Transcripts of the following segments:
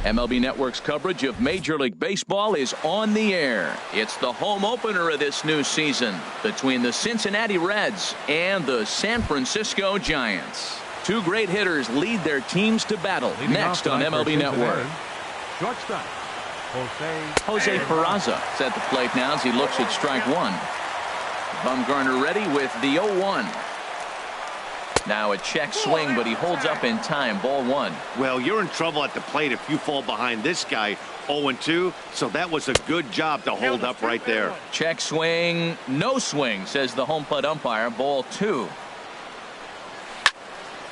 MLB Network's coverage of Major League Baseball is on the air. It's the home opener of this new season between the Cincinnati Reds and the San Francisco Giants. Two great hitters lead their teams to battle. Next on MLB Network. Shortstop, Jose Peraza is at the plate now as he looks at strike one. Bumgarner ready with the 0-1. Now a check swing, but he holds up in time. Ball one. Well, you're in trouble at the plate if you fall behind this guy. 0-2, so that was a good job to hold up right there. Check swing, no swing, says the home plate umpire. Ball two.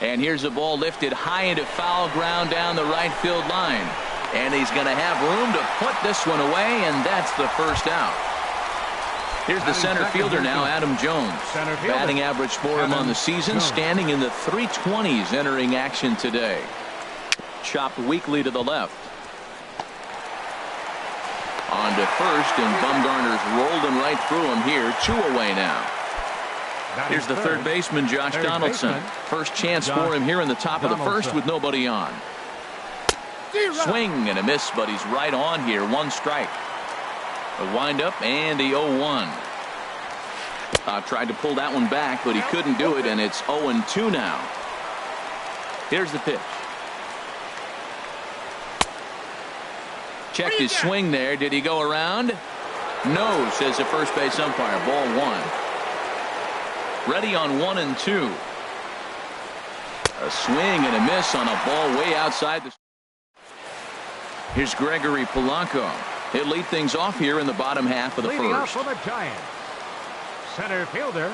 And here's a ball lifted high into foul ground down the right field line. And he's going to have room to put this one away, and that's the first out. Here's the center fielder now, Adam Jones. Batting average for him on the season, standing in the 320s entering action today. Chopped weakly to the left. On to first, and Bumgarner's rolling right through him here. 2 away now. Here's the third baseman, Josh Donaldson. First chance for him here in the top of the first with nobody on. Swing and a miss, but he's right on here. One strike. A windup and the 0-1. Tried to pull that one back, but he couldn't do it, and it's 0-2 now. Here's the pitch. Checked his swing there. Did he go around? No, says the first base umpire. Ball one. Ready on 1 and 2. A swing and a miss on a ball way outside the. Here's Gregory Polanco. He'll lead things off here in the bottom half of the first. For the Giants, center fielder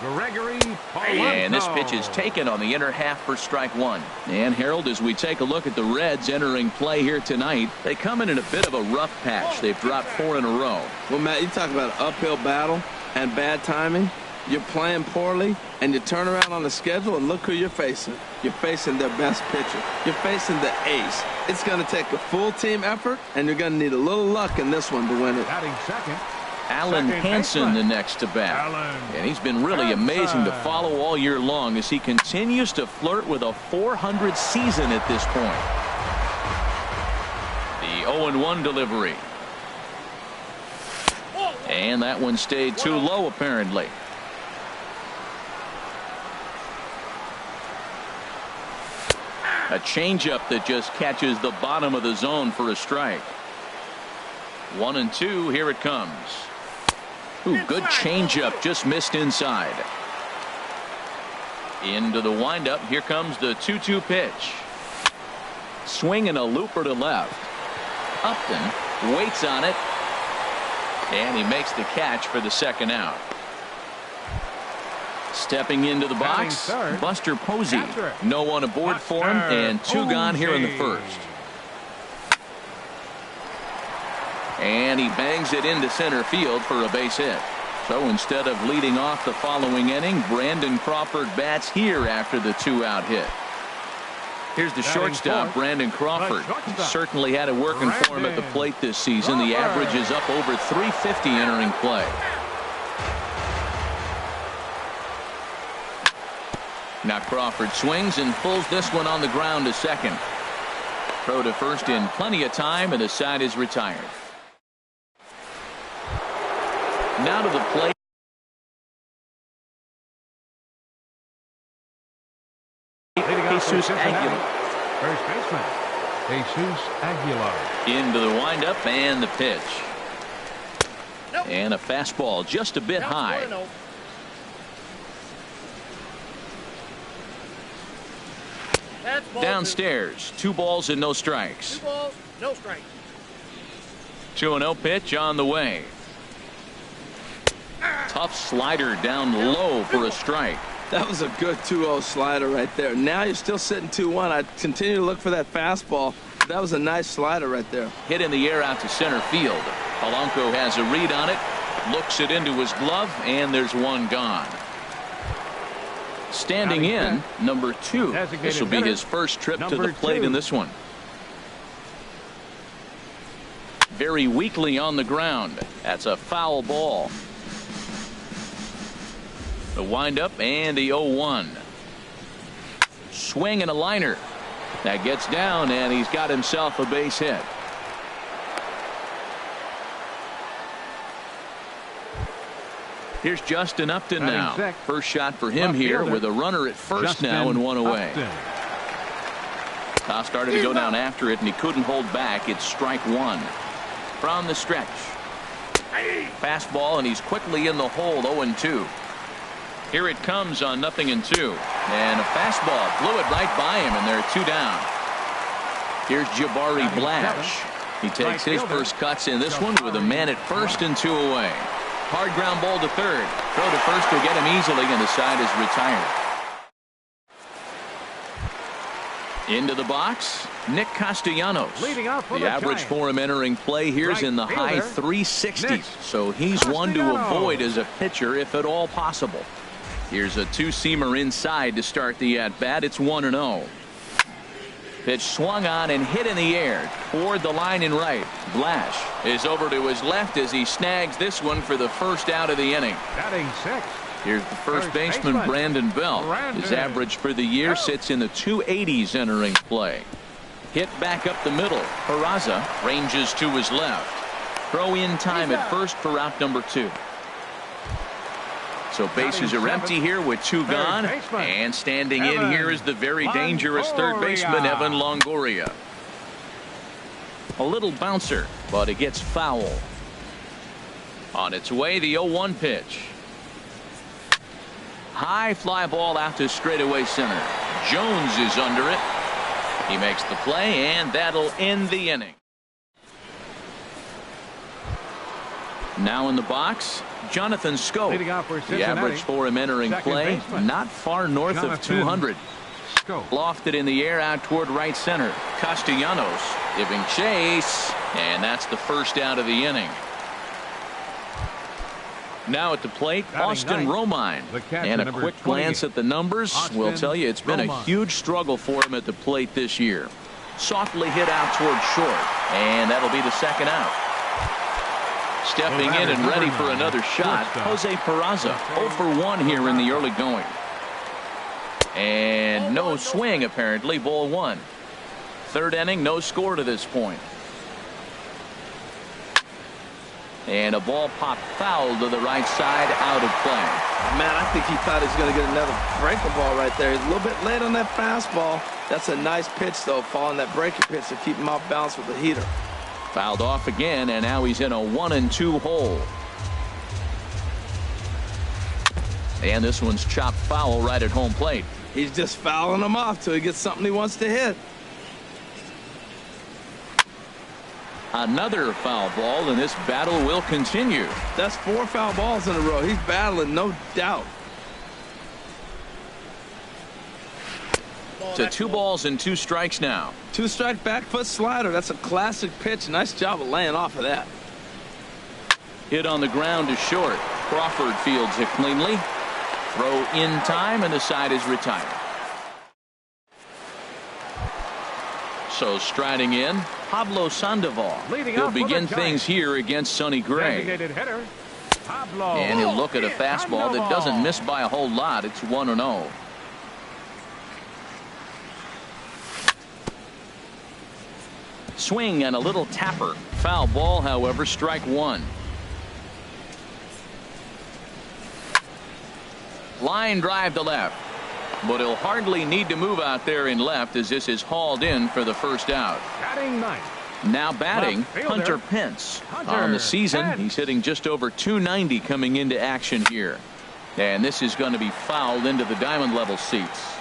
Gregory Polanco. And this pitch is taken on the inner half for strike one. And Harold, as we take a look at the Reds entering play here tonight, they come in a bit of a rough patch. They've dropped 4 in a row. Well, Matt, you talk about an uphill battle and bad timing. You're playing poorly, and you turn around on the schedule, and look who you're facing. You're facing their best pitcher. You're facing the ace. It's going to take a full team effort, and you're going to need a little luck in this one to win it. Batting second, Alan Hansen the next to bat. And he's been really amazing to follow all year long as he continues to flirt with a .400 season at this point. The 0-1 delivery. And that one stayed too low apparently. A changeup that just catches the bottom of the zone for a strike. 1 and 2. Here it comes. Ooh, good changeup, just missed inside. Into the windup. Here comes the 2-2 pitch. Swing and a looper to left. Upton waits on it, and he makes the catch for the second out. Stepping into the box, Buster Posey. No one aboard for him, and 2 gone here in the first. And he bangs it into center field for a base hit. So instead of leading off the following inning, Brandon Crawford bats here after the 2-out hit. Here's the shortstop, Brandon Crawford. He certainly had it working for him at the plate this season. The average is up over 350 entering play. Now Crawford swings and pulls this one on the ground to second. Throw to first in plenty of time, and the side is retired. Now to the plate. Jesus Aguilar. First baseman Jesus Aguilar. Into the windup and the pitch. And a fastball just a bit high. Downstairs, 2 balls and no strikes. 2 balls, no strikes. 2-0 pitch on the way. Tough slider down low for a strike. That was a good 2-0 slider right there. Now you're still sitting 2-1. I continue to look for that fastball. That was a nice slider right there. Hit in the air out to center field. Polanco has a read on it, looks it into his glove, and there's one gone. Standing in, number 2. This will be his first trip to the plate in this one. Very weakly on the ground. That's a foul ball. The windup and the 0-1. Swing and a liner. That gets down, and he's got himself a base hit. Here's Justin Upton now. First shot for him here with a runner at first now and one away. Started to go down after it, and he couldn't hold back. It's strike one. From the stretch. Fastball, and he's quickly in the hole, 0-2. Here it comes on 0-2. And a fastball blew it right by him, and they're 2 down. Here's Jabari Blash. He takes his first cuts in this one with a man at first and 2 away. Hard ground ball to third. Throw to first will get him easily, and the side is retired. Into the box, Nick Castellanos. The average for him entering play here is in the high 360s, so he's one to avoid as a pitcher if at all possible. Here's a two-seamer inside to start the at-bat. It's 1-0. Pitch swung on and hit in the air toward the line and right. Blash is over to his left as he snags this one for the first out of the inning. Batting six. Here's the first baseman, Brandon Belt. His average for the year sits in the 280s entering play. Hit back up the middle. Peraza ranges to his left. Throw in time at first for out number 2. So bases are empty here with 2 gone. And standing in here is the very dangerous third baseman, Evan Longoria. A little bouncer, but it gets foul. On its way, the 0-1 pitch. High fly ball out to straightaway center. Jones is under it. He makes the play, and that'll end the inning. Now in the box, Jonathan Scope. The average for him entering play, not far north of 200. Lofted in the air out toward right center. Castellanos giving chase, and that's the first out of the inning. Now at the plate, Austin Romine. And a quick glance at the numbers will tell you it's been a huge struggle for him at the plate this year. Softly hit out toward short, and that'll be the second out. Stepping in and ready for another shot, Jose Peraza. 0 for 1 here in the early going. And no swing, apparently. Ball 1. Third inning, no score to this point. And a ball popped foul to the right side, out of play. Man, I think he thought he was going to get another breaking ball right there. He's a little bit late on that fastball. That's a nice pitch, though, following that breaking pitch to keep him off balance with the heater. Fouled off again, and now he's in a 1-2 hole. And this one's chopped foul right at home plate. He's just fouling him off till he gets something he wants to hit. Another foul ball, and this battle will continue. That's 4 foul balls in a row. He's battling, no doubt. To 2 balls and 2 strikes now. 2-strike back foot slider. That's a classic pitch. Nice job of laying off of that. Hit on the ground to short. Crawford fields it cleanly. Throw in time, and the side is retired. So striding in, Pablo Sandoval. He'll begin things here against Sonny Gray. And he'll look at a fastball that doesn't miss by a whole lot. It's 1-0. Swing and a little tapper. Foul ball, however, strike 1. Line drive to left. But he'll hardly need to move out there in left as this is hauled in for the first out. Now batting, Hunter Pence. On the season, he's hitting just over 290 coming into action here. And this is going to be fouled into the diamond level seats.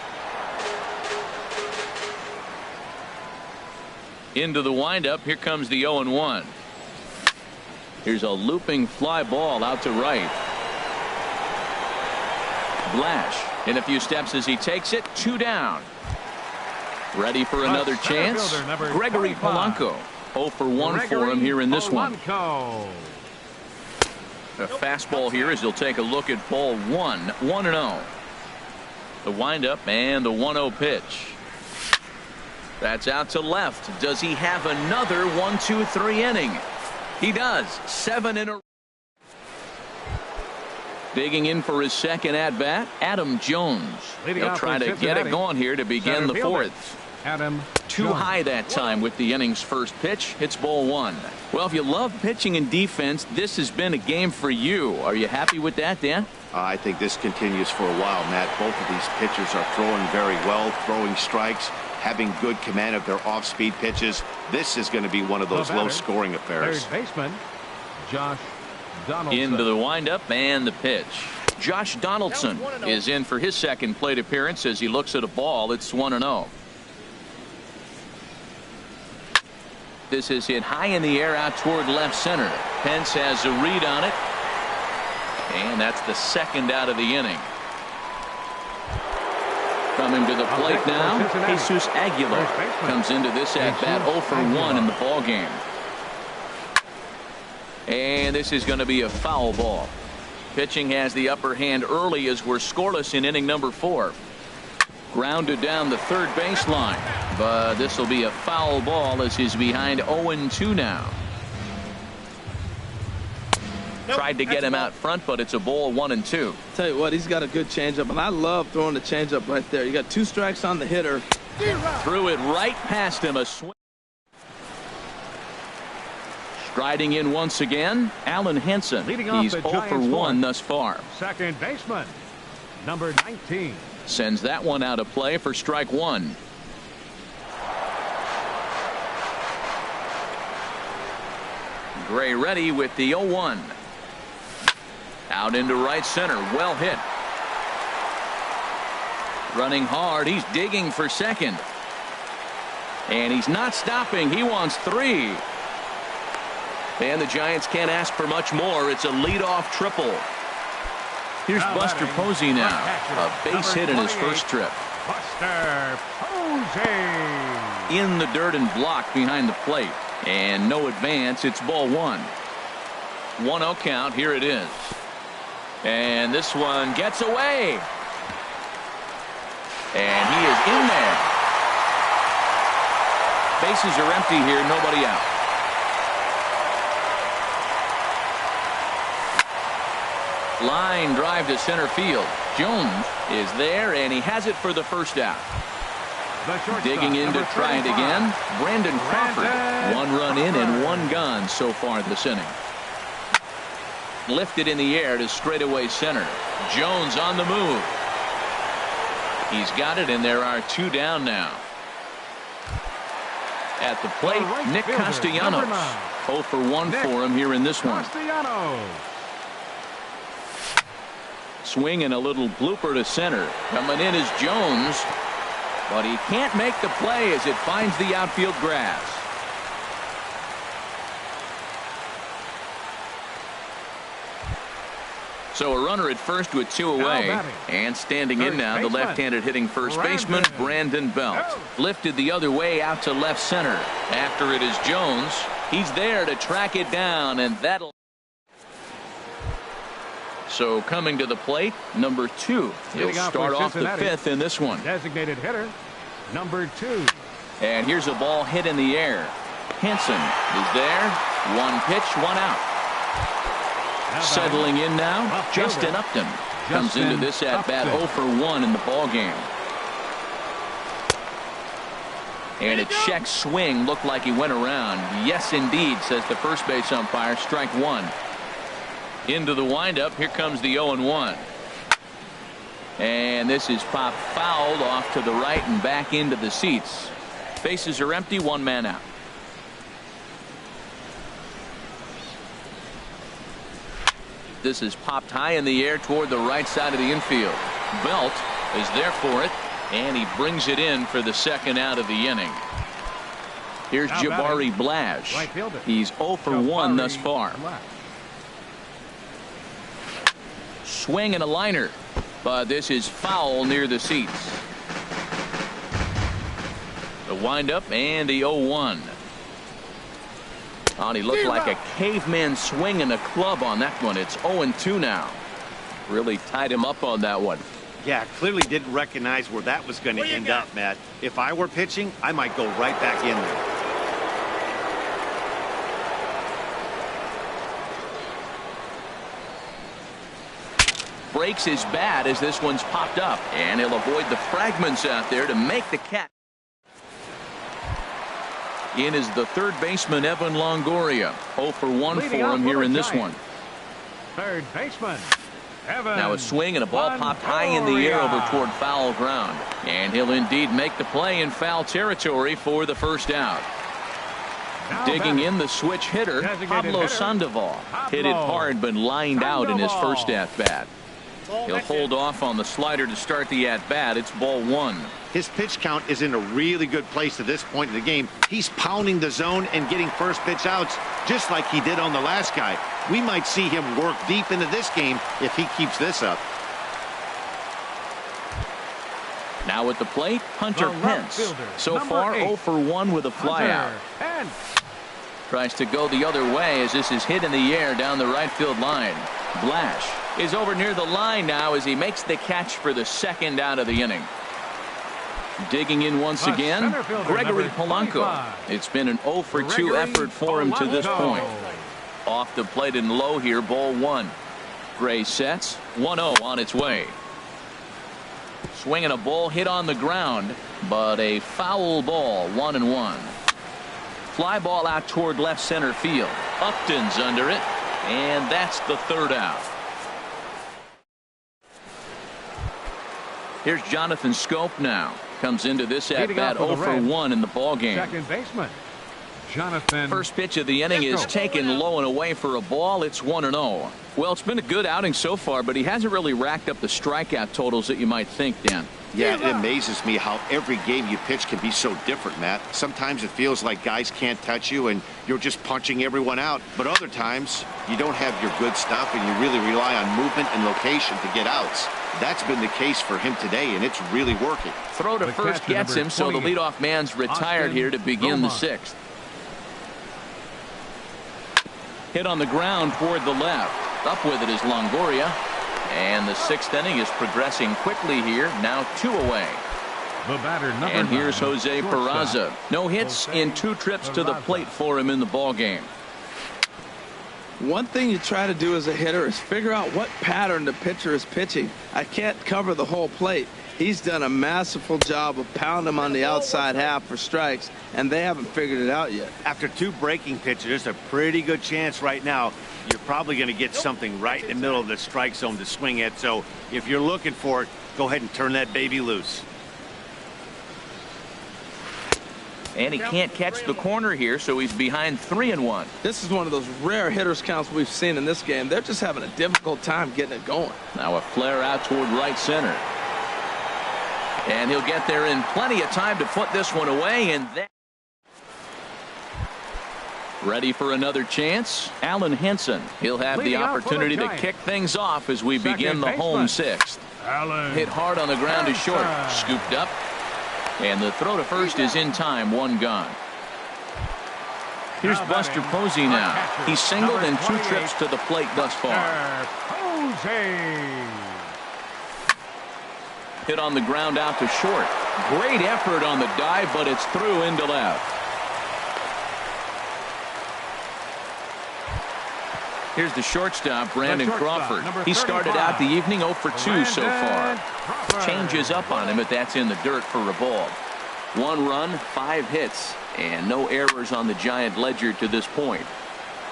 Into the windup, here comes the 0-1. Here's a looping fly ball out to right. Blash in a few steps as he takes it. 2 down. Ready for another chance. Gregory Polanco. 0 for 1 for him here in this one. A fastball here as he'll take a look at ball 1. 1-0. The windup and the 1-0 pitch. That's out to left. Does he have another 1-2-3 inning? He does. 7 in a row. Digging in for his second at bat, Adam Jones. He'll try to get it going here to begin the 4th. Adam Too Jones. high that time with the inning's first pitch. It's ball one. Well, if you love pitching and defense, this has been a game for you. Are you happy with that, Dan? I think this continues for a while, Matt. Both of these pitchers are throwing very well, throwing strikes, having good command of their off-speed pitches. This is going to be one of those low-scoring affairs. Third baseman, Josh Donaldson. Into the windup and the pitch. Josh Donaldson is in for his second plate appearance as he looks at a ball. It's 1-0. This is hit high in the air out toward left center. Pence has a read on it. And that's the second out of the inning. Coming to the plate now, Jesus Aguilar comes into this at-bat 0 for 1 in the ball game. And this is going to be a foul ball. Pitching has the upper hand early as we're scoreless in inning number 4. Grounded down the third baseline, but this will be a foul ball as he's behind 0-2 now. Tried to get him out front, but it's a ball 1-2. Tell you what, he's got a good changeup, and I love throwing the changeup right there. You got 2 strikes on the hitter. Threw it right past him. A swing. Striding in once again, Alan Henson. He's 0 for 1 thus far. Second baseman, number 19. Sends that one out of play for strike 1. Gray ready with the 0-1. Out into right center. Well hit. Running hard. He's digging for second. And he's not stopping. He wants 3. And the Giants can't ask for much more. It's a leadoff triple. Here's Buster Posey now. A base hit in his first trip. Buster Posey. In the dirt and blocked behind the plate. And no advance. It's ball 1. 1-0 count. Here it is. And this one gets away. And he is in there. Bases are empty here. Nobody out. Line drive to center field. Jones is there, and he has it for the first out. Digging in to try it again. Brandon Crawford. 1 run in and 1 gone so far this inning. Lifted in the air to straightaway center. Jones on the move. He's got it, and there are 2 down now. At the plate, Nick Castellanos. 0 for 1 for him here in this one. Swing and a little blooper to center. Coming in is Jones, but he can't make the play as it finds the outfield grass. So a runner at first with 2 away. And standing in now, the left-handed hitting first baseman, Brandon Belt. Lifted the other way out to left center. After it is Jones. He's there to track it down, and that'll... So coming to the plate, number 2. He'll start off the 5th in this one. Designated hitter, number 2. And here's a ball hit in the air. Henson is there. 1 pitch, 1 out. Settling in now, Justin Upton comes into this at-bat 0 for 1 in the ball game. And a check swing looked like he went around. Yes, indeed, says the first base umpire. Strike 1. Into the windup. Here comes the 0-1. And this is popped fouled off to the right and back into the seats. Bases are empty. 1 man out. This is popped high in the air toward the right side of the infield. Belt is there for it, and he brings it in for the second out of the inning. Here's Jabari Blash. He's 0 for 1 thus far. Swing and a liner, but this is foul near the seats. The windup and the 0-1. Oh, and he looked like a caveman swinging a club on that one. It's 0-2 now. Really tied him up on that one. Yeah, clearly didn't recognize where that was going to end up, Matt. If I were pitching, I might go right back in there. Breaks his bat as this one's popped up, and he'll avoid the fragments out there to make the catch. In is the third baseman, Evan Longoria. 0 for 1 for him here in this one. Third baseman, Evan. Now a swing and a ball popped high in the air over toward foul ground. And he'll indeed make the play in foul territory for the first out. Digging in the switch hitter, Pablo Sandoval. Hit it hard but lined out in his first at-bat. He'll hold off on the slider to start the at-bat. It's ball 1. His pitch count is in a really good place at this point in the game. He's pounding the zone and getting first pitch outs just like he did on the last guy. We might see him work deep into this game if he keeps this up. Now at the plate, Hunter Pence. So far 0 for 1 with a flyout. Tries to go the other way as this is hit in the air down the right field line. Blash is over near the line now as he makes the catch for the second out of the inning. Digging in once again, Gregory Polanco. It's been an 0 for 2 effort for him to this point. Off the plate and low here, ball 1. Gray sets, 1-0 on its way. Swinging a ball hit on the ground, but a foul ball, 1-1. Fly ball out toward left center field. Upton's under it, and that's the third out. Here's Jonathan Scope now. Comes into this at-bat 0 for 1 in the ballgame. Second baseman, Jonathan. First pitch of the inning is taken low and away for a ball. It's 1-0. Well, it's been a good outing so far, but he hasn't really racked up the strikeout totals that you might think, Dan. Yeah, it amazes me how every game you pitch can be so different, Matt. Sometimes it feels like guys can't touch you and you're just punching everyone out. But other times, you don't have your good stuff and you really rely on movement and location to get outs. That's been the case for him today, and it's really working. Throw to first gets him, so the leadoff man's retired here to begin the 6th. Hit on the ground toward the left. Up with it is Longoria. And the 6th inning is progressing quickly here. Now 2 away. And here's Jose Peraza. No hits in 2 trips to the plate for him in the ballgame. One thing you try to do as a hitter is figure out what pattern the pitcher is pitching. I can't cover the whole plate. He's done a masterful job of pounding him on the outside half for strikes, and they haven't figured it out yet. After 2 breaking pitches, there's a pretty good chance right now you're probably going to get something right in the middle of the strike zone to swing at. So if you're looking for it, go ahead and turn that baby loose. And he can't catch the corner here, so he's behind 3-1. This is one of those rare hitters counts we've seen in this game. They're just having a difficult time getting it going. Now a flare out toward right center. And he'll get there in plenty of time to put this one away, and that. Ready for another chance? Alan Henson. He'll have the opportunity to kick things off as we begin the home 6th. Hit hard on the ground to short. Scooped up. And the throw to first is in time. 1 gone. Here's Buster Posey now. He's singled in 2 trips to the plate thus far. Hit on the ground out to short. Great effort on the dive, but it's through into left. Here's the shortstop, Brandon Crawford. He started out the evening 0 for 2 so far. Changes up on him, but that's in the dirt for a ball. 1 run, 5 hits, and no errors on the Giant ledger to this point.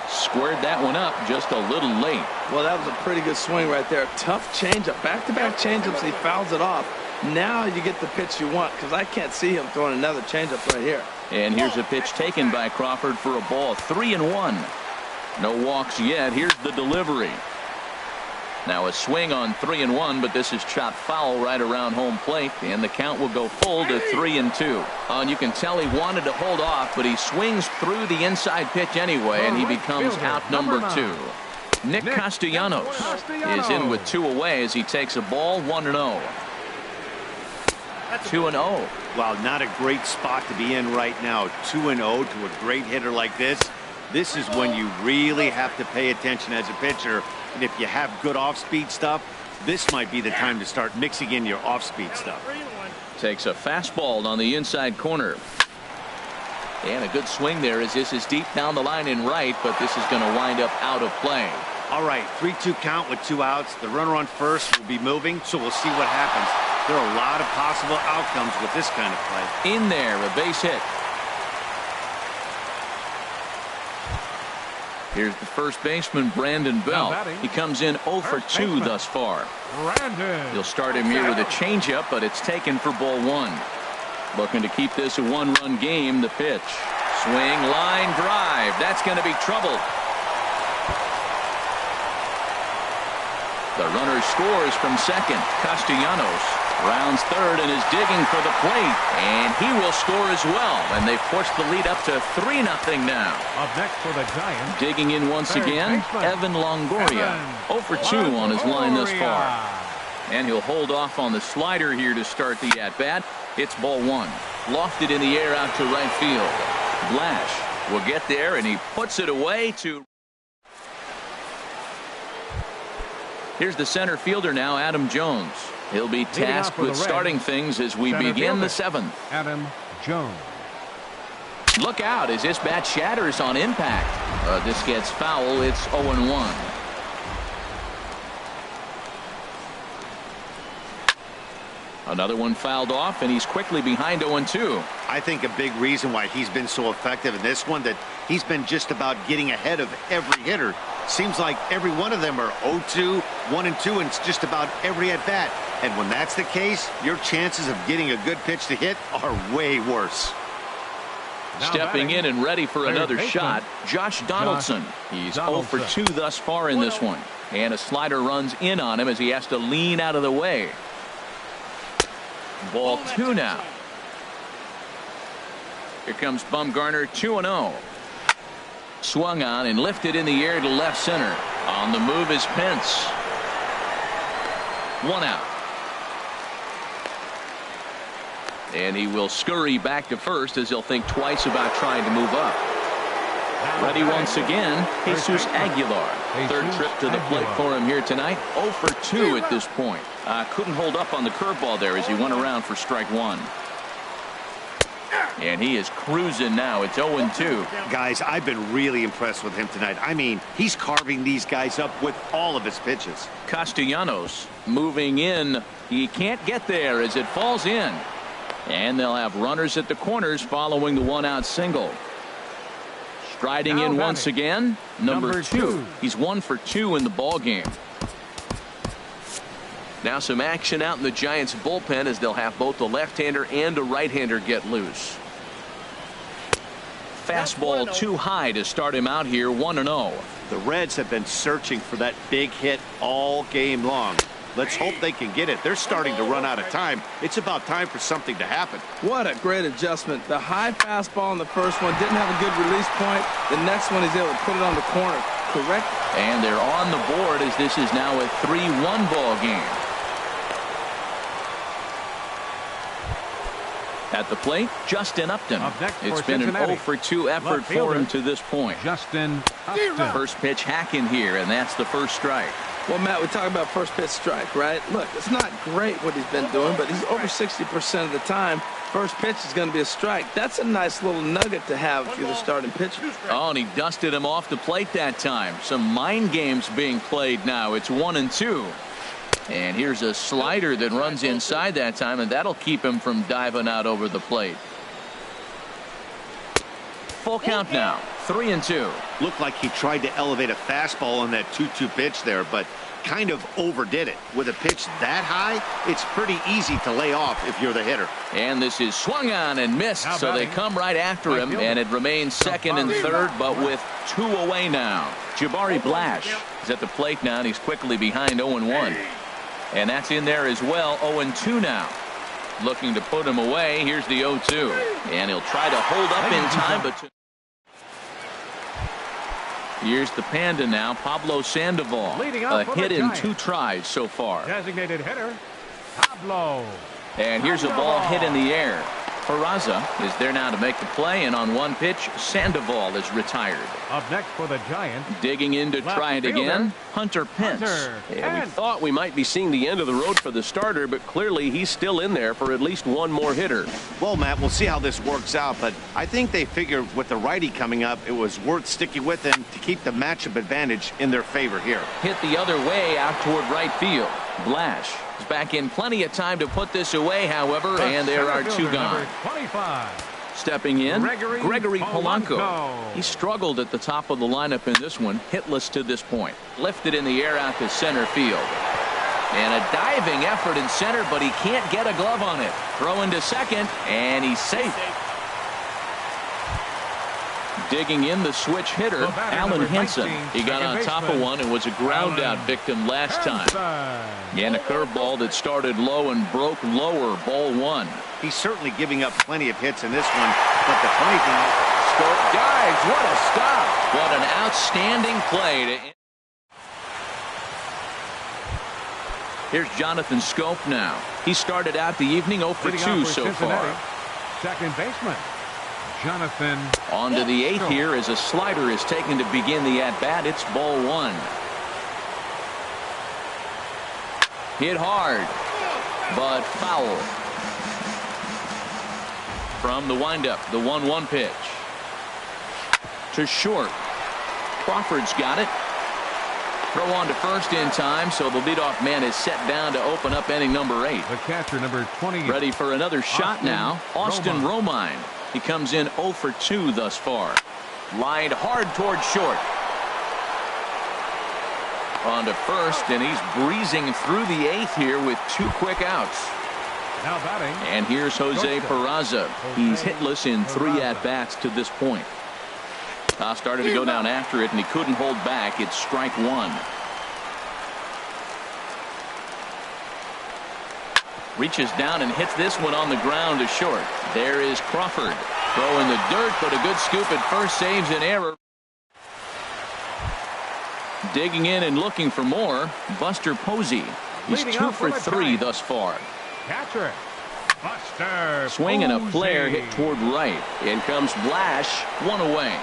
Squared that one up just a little late. Well, that was a pretty good swing right there. Tough changeup. Back-to-back changeups. He fouls it off. Now you get the pitch you want, because I can't see him throwing another changeup right here. And here's a pitch taken by Crawford for a ball. 3-1. No walks yet. Here's the delivery. Now a swing on 3-1, but this is chopped foul right around home plate, and the count will go full to 3-2. And you can tell he wanted to hold off, but he swings through the inside pitch anyway, and he becomes out number 2. Nick Castellanos is in with 2 away as he takes a ball. 1-0. 2-0. Wow, not a great spot to be in right now. 2-0 to a great hitter like this. This is when you really have to pay attention as a pitcher. And if you have good off-speed stuff, this might be the time to start mixing in your off-speed stuff. Takes a fastball on the inside corner. And a good swing there as this is deep down the line in right, but this is going to wind up out of play. All right, 3-2 count with 2 outs. The runner on first will be moving, so we'll see what happens. There are a lot of possible outcomes with this kind of play. In there, a base hit. Here's the first baseman, Brandon Bell. He comes in 0 for 2 thus far. He'll start him here with a changeup, but it's taken for ball 1. Looking to keep this a one-run game. The pitch. Swing, line, drive. That's going to be trouble. The runner scores from second. Castellanos rounds third and is digging for the plate. And he will score as well. And they've pushed the lead up to 3-0 now. Up next for the Giants. Digging in once again, Evan Longoria. 0 for 2 on his line thus far. And he'll hold off on the slider here to start the at-bat. It's ball 1. Lofted in the air out to right field. Blash will get there, and he puts it away to... Here's the center fielder now, Adam Jones. He'll be tasked with starting things as we begin the 7th. Adam Jones. Look out as this bat shatters on impact. This gets foul. It's 0-1. Another one fouled off, and he's quickly behind 0-2. I think a big reason why he's been so effective in this one, that he's been just about getting ahead of every hitter. Seems like every one of them are 0-2, 1-2, and it's just about every at-bat. And when that's the case, your chances of getting a good pitch to hit are way worse. Stepping in and ready for another shot, Josh Donaldson. He's 0 for 2 thus far in this one. And a slider runs in on him as he has to lean out of the way. Ball 2 now. Here comes Bumgarner, 2-0. Swung on and lifted in the air to left center. On the move is Pence. 1 out. And he will scurry back to first as he'll think twice about trying to move up. Ready once again, Jesus Aguilar. Third trip to the plate for him here tonight. 0 for 2 at this point. Couldn't hold up on the curveball there as he went around for strike 1. And he is cruising now. It's 0-2. Guys, I've been really impressed with him tonight. I mean, he's carving these guys up with all of his pitches. Castellanos moving in. He can't get there as it falls in. And they'll have runners at the corners following the 1-out single. Striding in once again, number 2. He's 1 for 2 in the ball game. Now some action out in the Giants bullpen as they'll have both the left-hander and a right-hander get loose. Fastball too high to start him out here, 1-0. The Reds have been searching for that big hit all game long. Let's hope they can get it. They're starting to run out of time. It's about time for something to happen. What a great adjustment. The high fastball in the first one didn't have a good release point. The next one he's able to put it on the corner. Correct. And they're on the board as this is now a 3-1 ball game. At the plate, Justin Upton. It's been an 0 for 2 effort for him to this point. Justin Upton. First pitch hacking here, and that's the first strike. Well, Matt, we talk about first pitch strike, right? Look, it's not great what he's been doing, but he's over 60% of the time. First pitch is going to be a strike. That's a nice little nugget to have if you're the starting pitcher. Oh, and he dusted him off the plate that time. Some mind games being played now. It's 1-2. And here's a slider that runs inside that time, and that'll keep him from diving out over the plate. Full count now, 3-2. Looked like he tried to elevate a fastball on that 2-2 pitch there, but kind of overdid it. With a pitch that high, it's pretty easy to lay off if you're the hitter. And this is swung on and missed, so they come right after him, and it remains second and third, but with 2 away now. Jabari Blash is at the plate now, and he's quickly behind 0-1. And that's in there as well, 0-2 now. Looking to put him away. Here's the 0-2. And he'll try to hold up in time, but... Here's the Panda now, Pablo Sandoval. A hit in 2 tries so far. Designated hitter, Pablo. And here's a ball hit in the air. Peraza is there now to make the play, and on one pitch, Sandoval is retired. Up next for the Giants. Digging in to try it again, Hunter Pence. And we thought we might be seeing the end of the road for the starter, but clearly he's still in there for at least one more hitter. Well, Matt, we'll see how this works out, but I think they figured with the righty coming up, it was worth sticking with him to keep the matchup advantage in their favor here. Hit the other way out toward right field. Blash is back in plenty of time to put this away, however, and there are 2 gone. 25. Stepping in, Gregory Polanco. He struggled at the top of the lineup in this one, hitless to this point. Lifted in the air out to center field. And a diving effort in center, but he can't get a glove on it. Throw into second, and he's safe. Digging in the switch hitter, Alan Henson. He got on top of one and was a ground out victim last time. And a curveball that started low and broke lower, ball one. He's certainly giving up plenty of hits in this one, but the funny thing is, Scope dives. What a stop. What an outstanding play. Here's Jonathan Scope now. He started out the evening 0 for 2 so far. Second baseman, Jonathan. On to the 8th here as a slider is taken to begin the at-bat. It's ball one. Hit hard, but foul. From the windup, the 1-1 pitch. To short. Crawford's got it. Throw on to first in time, so the leadoff man is set down to open up inning number 8. The catcher, number 20. Ready for another shot now. Austin Romine. He comes in 0 for 2 thus far. Lined hard toward short. On to first, and he's breezing through the 8th here with 2 quick outs. Now batting. And here's Jose Peraza. He's hitless in 3 at-bats to this point. Started to go down after it, and he couldn't hold back. It's strike one. Reaches down and hits this one on the ground to short. There is Crawford. Throw in the dirt, but a good scoop at first saves an error. Digging in and looking for more, Buster Posey. He's 2 for 3 thus far. Catcher, Buster. Swing and a flare hit toward right. In comes Blash, 1 away.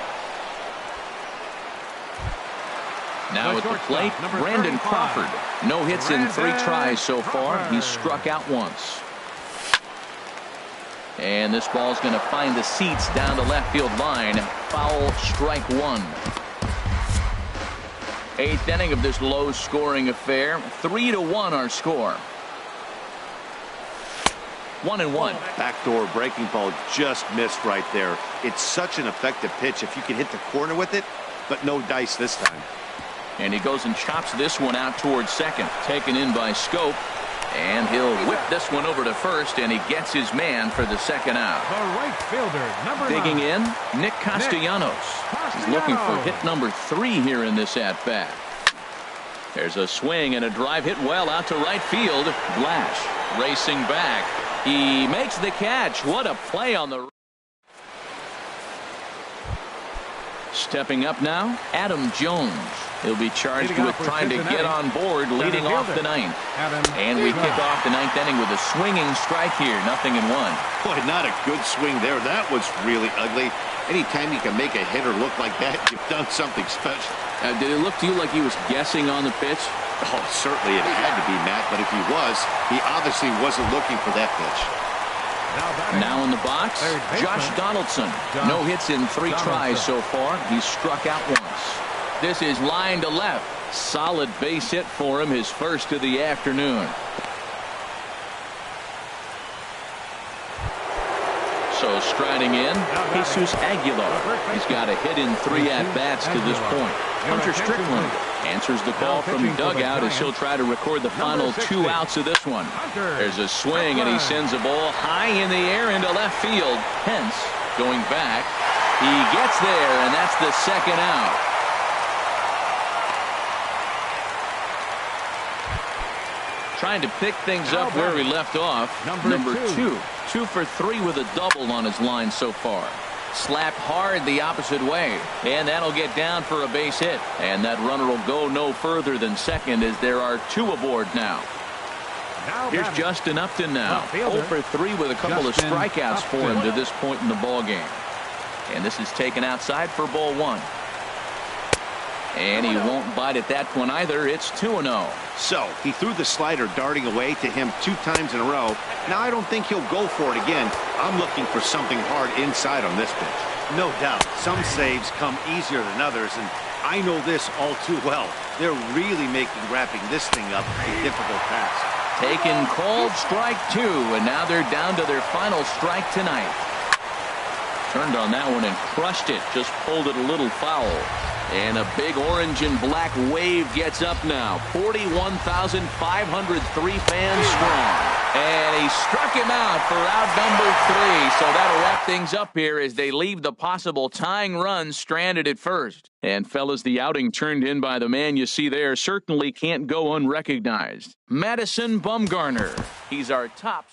Now at the plate, Brandon Crawford. No hits in 3 tries so far. He's struck out once. And this ball's going to find the seats down the left field line. Foul, strike one. 8th inning of this low-scoring affair. 3-1 our score. 1-1. Backdoor breaking ball just missed right there. It's such an effective pitch if you can hit the corner with it, but no dice this time. And he goes and chops this one out towards second. Taken in by Scope. And he'll whip this one over to first, and he gets his man for the second out. The right fielder, number 9. Digging in, Nick Castellanos. He's looking for hit number 3 here in this at-bat. There's a swing and a drive hit well out to right field. Blash racing back. He makes the catch. What a play on the... Stepping up now, Adam Jones. He'll be charged with trying to get on board, leading off the 9th. And we kick off the 9th inning with a swinging strike here. 0-1. Boy, not a good swing there. That was really ugly. Anytime you can make a hitter look like that, you've done something special. Did it look to you like he was guessing on the pitch? Oh, certainly it had to be, Matt. But if he was, he obviously wasn't looking for that pitch. Now in the box, Josh Donaldson. No hits in 3 tries so far. He's struck out once. This is line to left. Solid base hit for him, his first of the afternoon. So striding in, Jesus Aguilar. He's got a hit in 3 at-bats to this point. Hunter Strickland answers the call from dugout as he'll try to record the final 2 outs of this one. There's a swing, and he sends a ball high in the air into left field. Hence, going back, he gets there, and that's the second out. Trying to pick things up where we left off. Number 2. 2 for 3 with a double on his line so far. Slapped hard the opposite way, and that'll get down for a base hit. And that runner will go no further than second as there are 2 aboard now. Here's Justin Upton now. 0 for 3 with a couple of strikeouts for him to this point in the ball game. And this is taken outside for ball 1. And he won't bite at that one either. It's 2-0. So he threw the slider darting away to him 2 times in a row. Now I don't think he'll go for it again. I'm looking for something hard inside on this pitch. No doubt, some saves come easier than others, and I know this all too well. They're really making wrapping this thing up a difficult task. Taken called strike 2, and now they're down to their final strike tonight. Turned on that one and crushed it. Just pulled it a little foul. And a big orange and black wave gets up now. 41,503 fans strong. And he struck him out for out number 3. So that'll wrap things up here as they leave the possible tying run stranded at first. And fellas, the outing turned in by the man you see there certainly can't go unrecognized. Madison Bumgarner. He's our top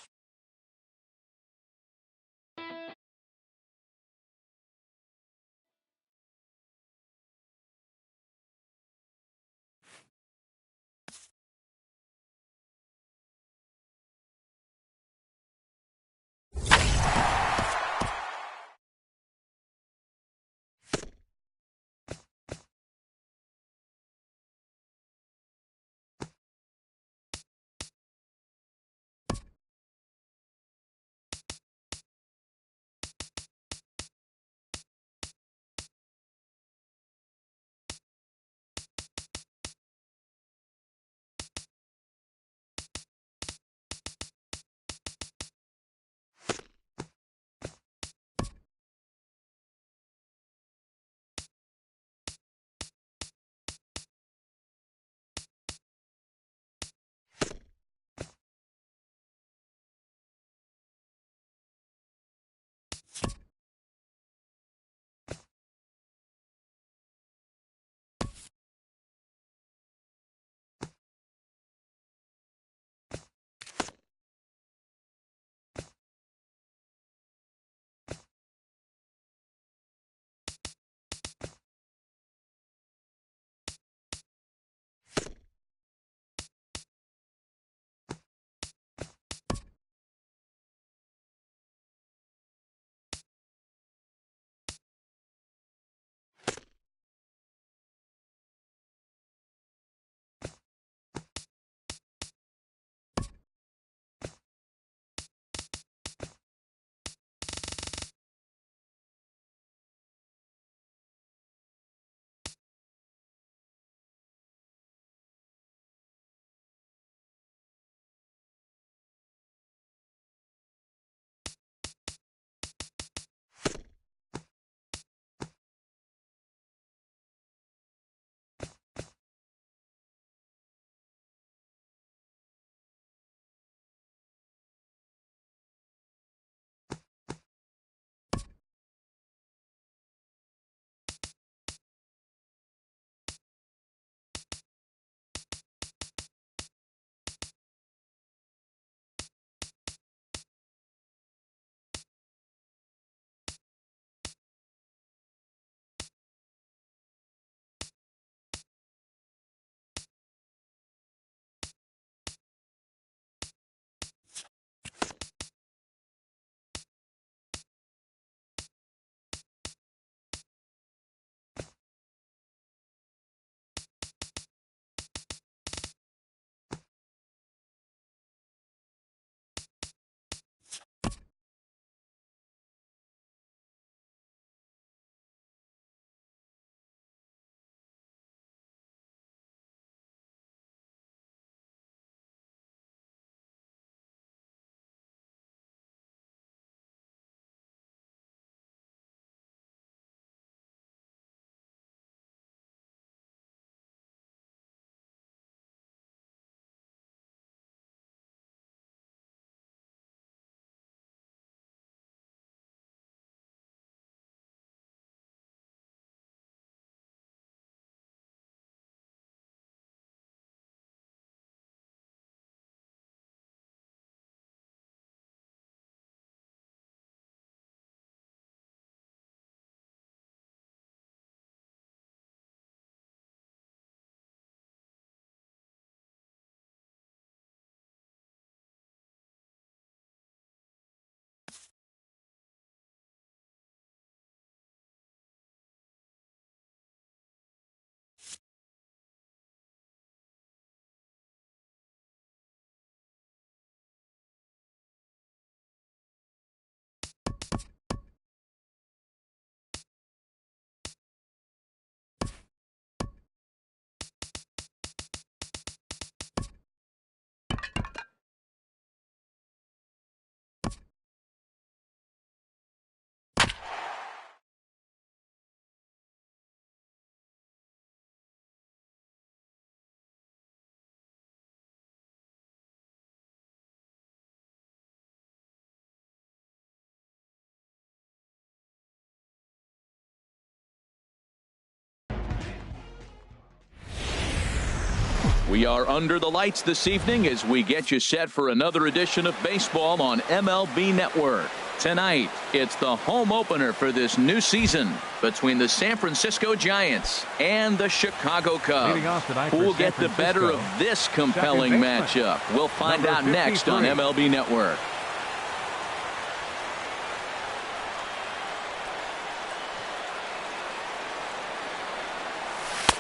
We are under the lights this evening as we get you set for another edition of baseball on MLB Network. Tonight, it's the home opener for this new season between the San Francisco Giants and the Chicago Cubs. Who will get the better of this compelling matchup? We'll find out next on MLB Network.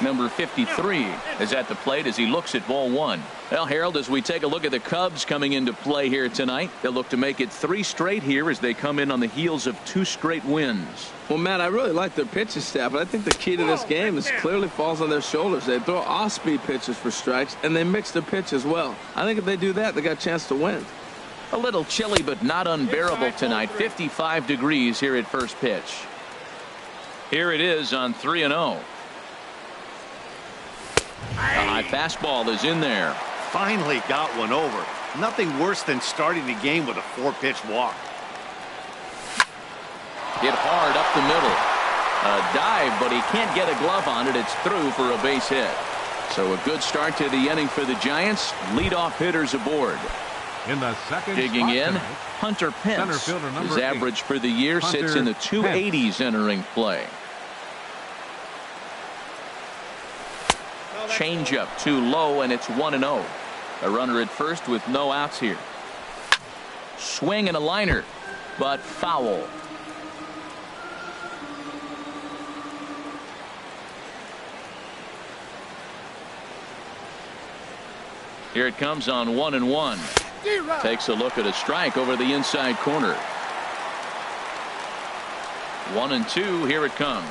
Number 53 is at the plate as he looks at ball one. Well, Harold, as we take a look at the Cubs coming into play here tonight, they'll look to make it 3 straight here as they come in on the heels of 2 straight wins. Well, Matt, I really like their pitching staff, but I think the key to this game is clearly falls on their shoulders. They throw off-speed pitches for strikes, and they mix their pitch as well. I think if they do that, they got a chance to win. A little chilly, but not unbearable tonight. 55 degrees here at first pitch. Here it is on 3-0. The high fastball is in there. Finally got one over. Nothing worse than starting the game with a 4-pitch walk. Hit hard up the middle. A dive, but he can't get a glove on it. It's through for a base hit. So a good start to the inning for the Giants. Leadoff hitters aboard. In the second digging in, tonight, Hunter Pence. His average for the year Hunter sits in the 280s entering play. Changeup too low, and it's 1-0. A runner at first with no outs here. Swing and a liner, but foul. Here it comes on 1-1. Takes a look at a strike over the inside corner. 1-2. Here it comes.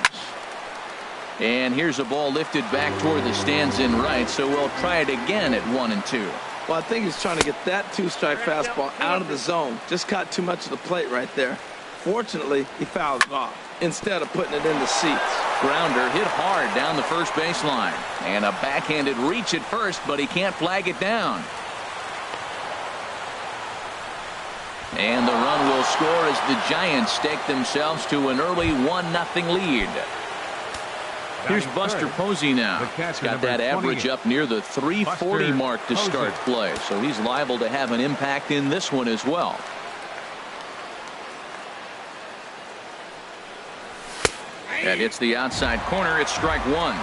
And here's a ball lifted back toward the stands in right, so we'll try it again at 1-2. Well, I think he's trying to get that 2-strike fastball out of the zone. Just caught too much of the plate right there. Fortunately, he fouled it off instead of putting it in the seats. Grounder hit hard down the first baseline. And a backhanded reach at first, but he can't flag it down. And the run will score as the Giants stake themselves to an early 1-0 lead. Here's Buster Posey now. Got that average up near the 340 mark to start play, so he's liable to have an impact in this one as well. That hits the outside corner. It's strike one.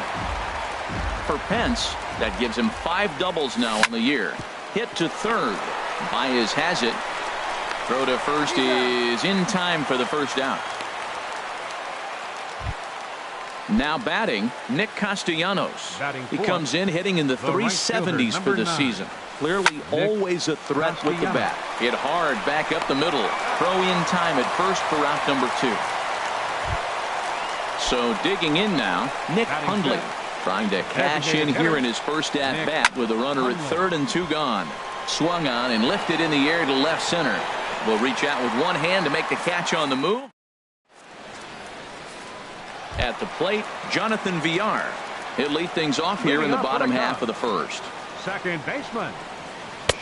For Pence, that gives him 5 doubles now on the year. Hit to third. Baez has it. Throw to first is in time for the first out. Now batting, Nick Castellanos. He comes in hitting in the 370s for the season. Clearly always a threat with the bat. Hit hard back up the middle. Throw in time at first for out number 2. So digging in now, Nick Hundley. Trying to cash in here in his first at-bat with a runner at third and 2 gone. Swung on and lifted in the air to left center. Will reach out with one hand to make the catch on the move. At the plate, Jonathan Villar. He'll lead things off here in the bottom half of the first. Second baseman,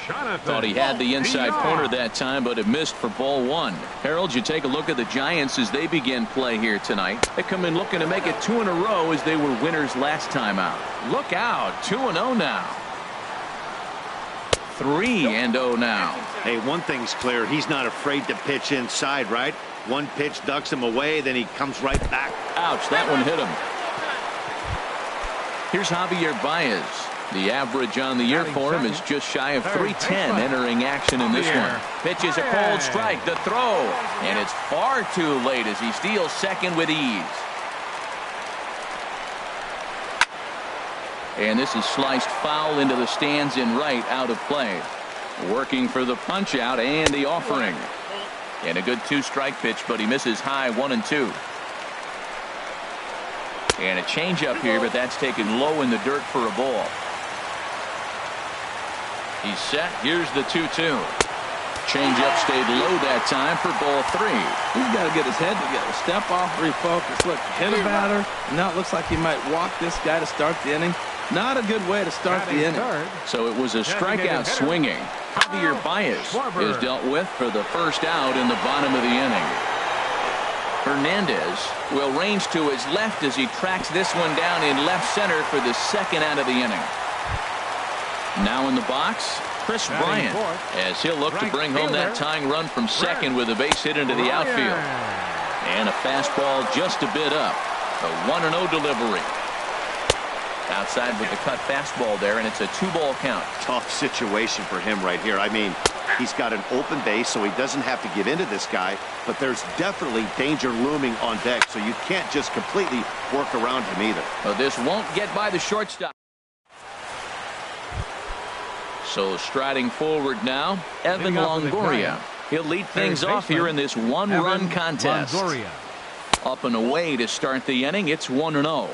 Jonathan. Thought he had the inside corner that time, but it missed for ball 1. Harold, you take a look at the Giants as they begin play here tonight. They come in looking to make it 2 in a row as they were winners last time out. Look out, 2-0 now. 3-0 now. Hey, one thing's clear. He's not afraid to pitch inside, right? One pitch ducks him away, then he comes right back. Ouch, that one hit him. Here's Javier Baez. The average on the year for him is just shy of 310 entering action in this one. Pitches a cold strike, the throw, and it's far too late as he steals second with ease. And this is sliced foul into the stands in right, out of play. Working for the punch out and the offering. And a good 2-strike pitch, but he misses high 1-2. And a changeup here, but that's taken low in the dirt for a ball. He's set. Here's the 2-2. Changeup stayed low that time for ball 3. He's got to get his head together. Step off, refocus. Look, hit a batter. Now it looks like he might walk this guy to start the inning. Not a good way to start the inning. So it was a strikeout swinging. Javier Baez is dealt with for the first out in the bottom of the inning. Hernandez will range to his left as he tracks this one down in left center for the second out of the inning. Now in the box, Chris Bryant, as he'll look to bring home that tying run from second with a base hit into the outfield. And a fastball just a bit up. A 1-0 delivery. Outside with the cut fastball there, and it's a 2-ball count. Tough situation for him right here. I mean, he's got an open base, so he doesn't have to give in to this guy, but there's definitely danger looming on deck, so you can't just completely work around him either. Well, this won't get by the shortstop. So striding forward now, Evan Longoria. He'll lead things off here in this one-run contest. Up and away to start the inning. It's 1-0.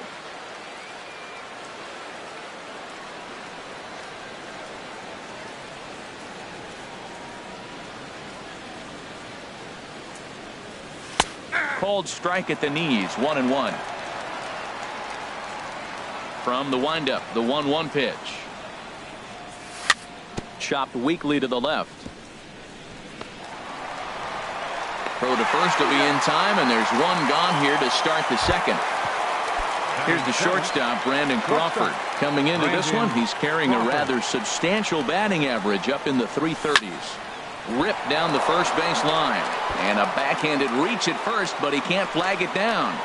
Called strike at the knees. 1-1. From the windup, the 1-1 pitch. Chopped weakly to the left. Throw to first will be in time, and there's one gone here to start the second. Here's the shortstop, Brandon Crawford. Coming into this one, he's carrying a rather substantial batting average up in the 330s. Ripped down the first base line. And a backhanded reach at first, but he can't flag it down.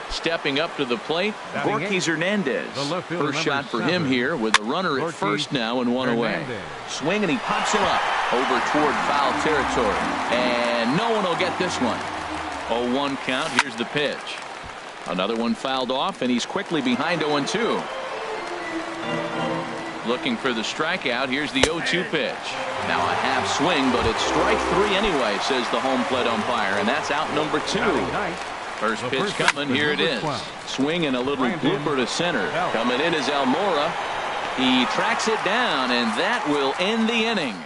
Stepping up to the plate, Gorkys Hernandez. First shot for him here with a runner at first now and one away. Swing, and he pops it up over toward foul territory. And no one will get this one. 0-1 count. Here's the pitch. Another one fouled off, and he's quickly behind 0-2. Looking for the strikeout. Here's the 0-2 pitch. Now a half swing, but it's strike three anyway, says the home plate umpire, and that's out number 2. First pitch coming. Here it is. Swing and a little blooper to center. Coming in is Almora. He tracks it down, and that will end the inning.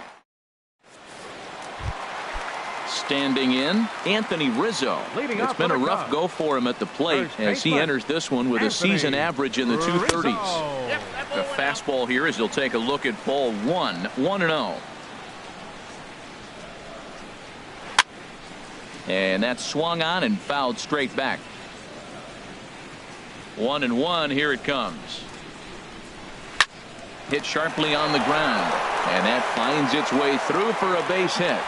Standing in, Anthony Rizzo. It's been a rough go for him at the plate as he enters this one with a season average in the 230s. The fastball here as he'll take a look at ball 1. 1-0. And that's swung on and fouled straight back. 1-1. Here it comes. Hit sharply on the ground, and that finds its way through for a base hit.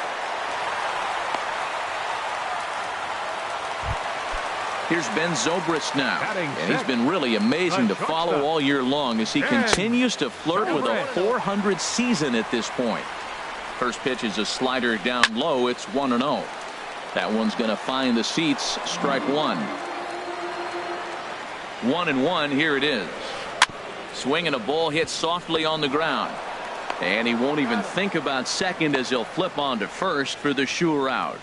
Here's Ben Zobrist now, and he's been really amazing to follow all year long as he continues to flirt with a .400 season at this point. First pitch is a slider down low. It's 1-0. That one's going to find the seats. Strike one. 1-1. Here it is. Swinging a ball hit softly on the ground, and he won't even think about second as he'll flip on to first for the sure out.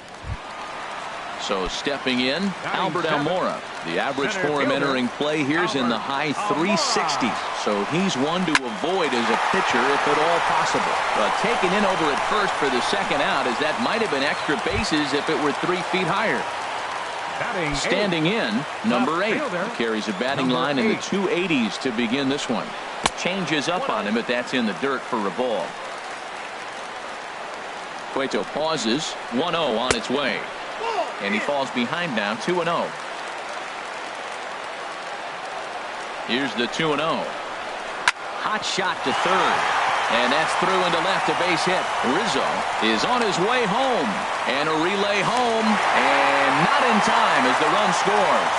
So stepping in, Albert Almora. The average for him entering play here's in the high 360s. So he's one to avoid as a pitcher if at all possible. But taken in over at first for the second out, as that might have been extra bases if it were 3 feet higher. Standing in, number 8. He carries a batting line in the 280s to begin this one. Changes up on him, but that's in the dirt for a ball. Cueto pauses. 1-0 on its way. And he falls behind now. 2-0. Here's the 2-0. Hot shot to third. And that's through into left, a base hit. Rizzo is on his way home. And a relay home. And not in time as the run scores.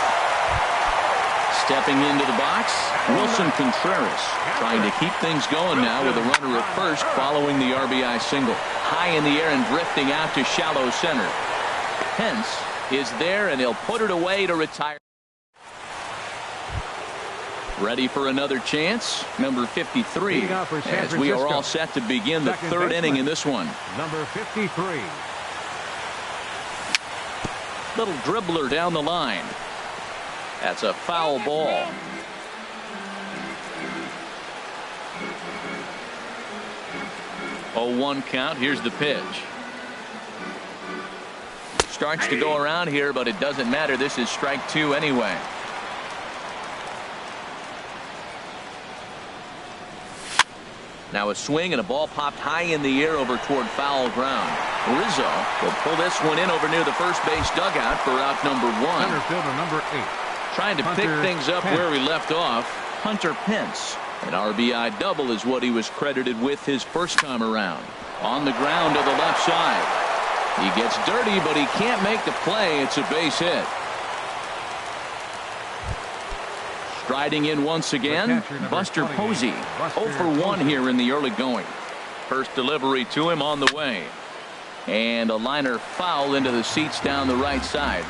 Stepping into the box, Wilson Contreras trying to keep things going now with a runner at first following the RBI single. High in the air and drifting out to shallow center. Pence is there, and he'll put it away to retire. Ready for another chance. Number 53, as we are all set to begin the third inning in this one. Number 53. Little dribbler down the line. That's a foul ball. Oh, 1 count. Here's the pitch. Starts to go around here, but it doesn't matter. This is strike 2 anyway. Now a swing and a ball popped high in the air over toward foul ground. Rizzo will pull this one in over near the first base dugout for out number 1. Center fielder number 8. Trying to pick things up where he left off. Hunter Pence. An RBI double is what he was credited with his first time around. On the ground to the left side. He gets dirty, but he can't make the play. It's a base hit. Striding in once again, Buster Posey. 0 for 1 here in the early going. First delivery to him on the way. And a liner foul into the seats down the right side.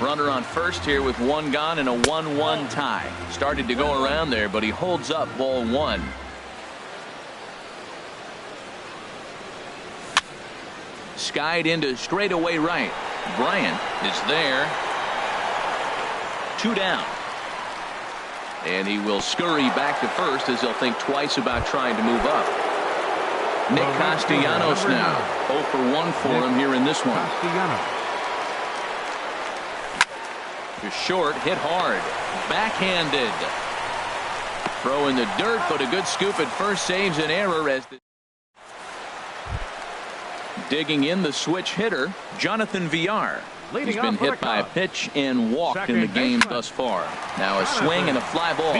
Runner on first here with one gone and a 1-1 tie. Started to go around there, but he holds up ball one. Skied into straightaway right. Bryant is there. 2 down. And he will scurry back to first as he'll think twice about trying to move up. Nick Castellanos now. 0 for 1 for him here in this one. To short, hit hard. Backhanded. Throw in the dirt, but a good scoop at first saves an error as the digging in the switch hitter, Jonathan Villar. He's been hit by a pitch and walked in the game thus far. Now a swing and a fly ball.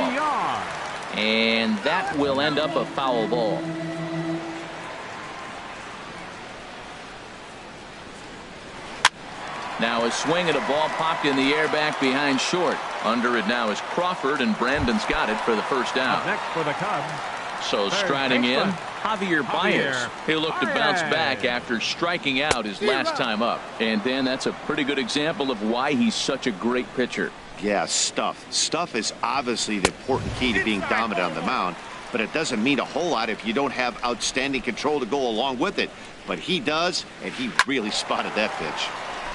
And that will end up a foul ball. Now a swing and a ball popped in the air back behind short. Under it now is Crawford, and Brandon's got it for the first out. Next for the Cubs. So striding in, Javier Baez. He'll look to bounce back after striking out his last time up. And then that's a pretty good example of why he's such a great pitcher. Yeah, stuff. Stuff is obviously the important key to being dominant on the mound, but it doesn't mean a whole lot if you don't have outstanding control to go along with it. But he does, and he really spotted that pitch.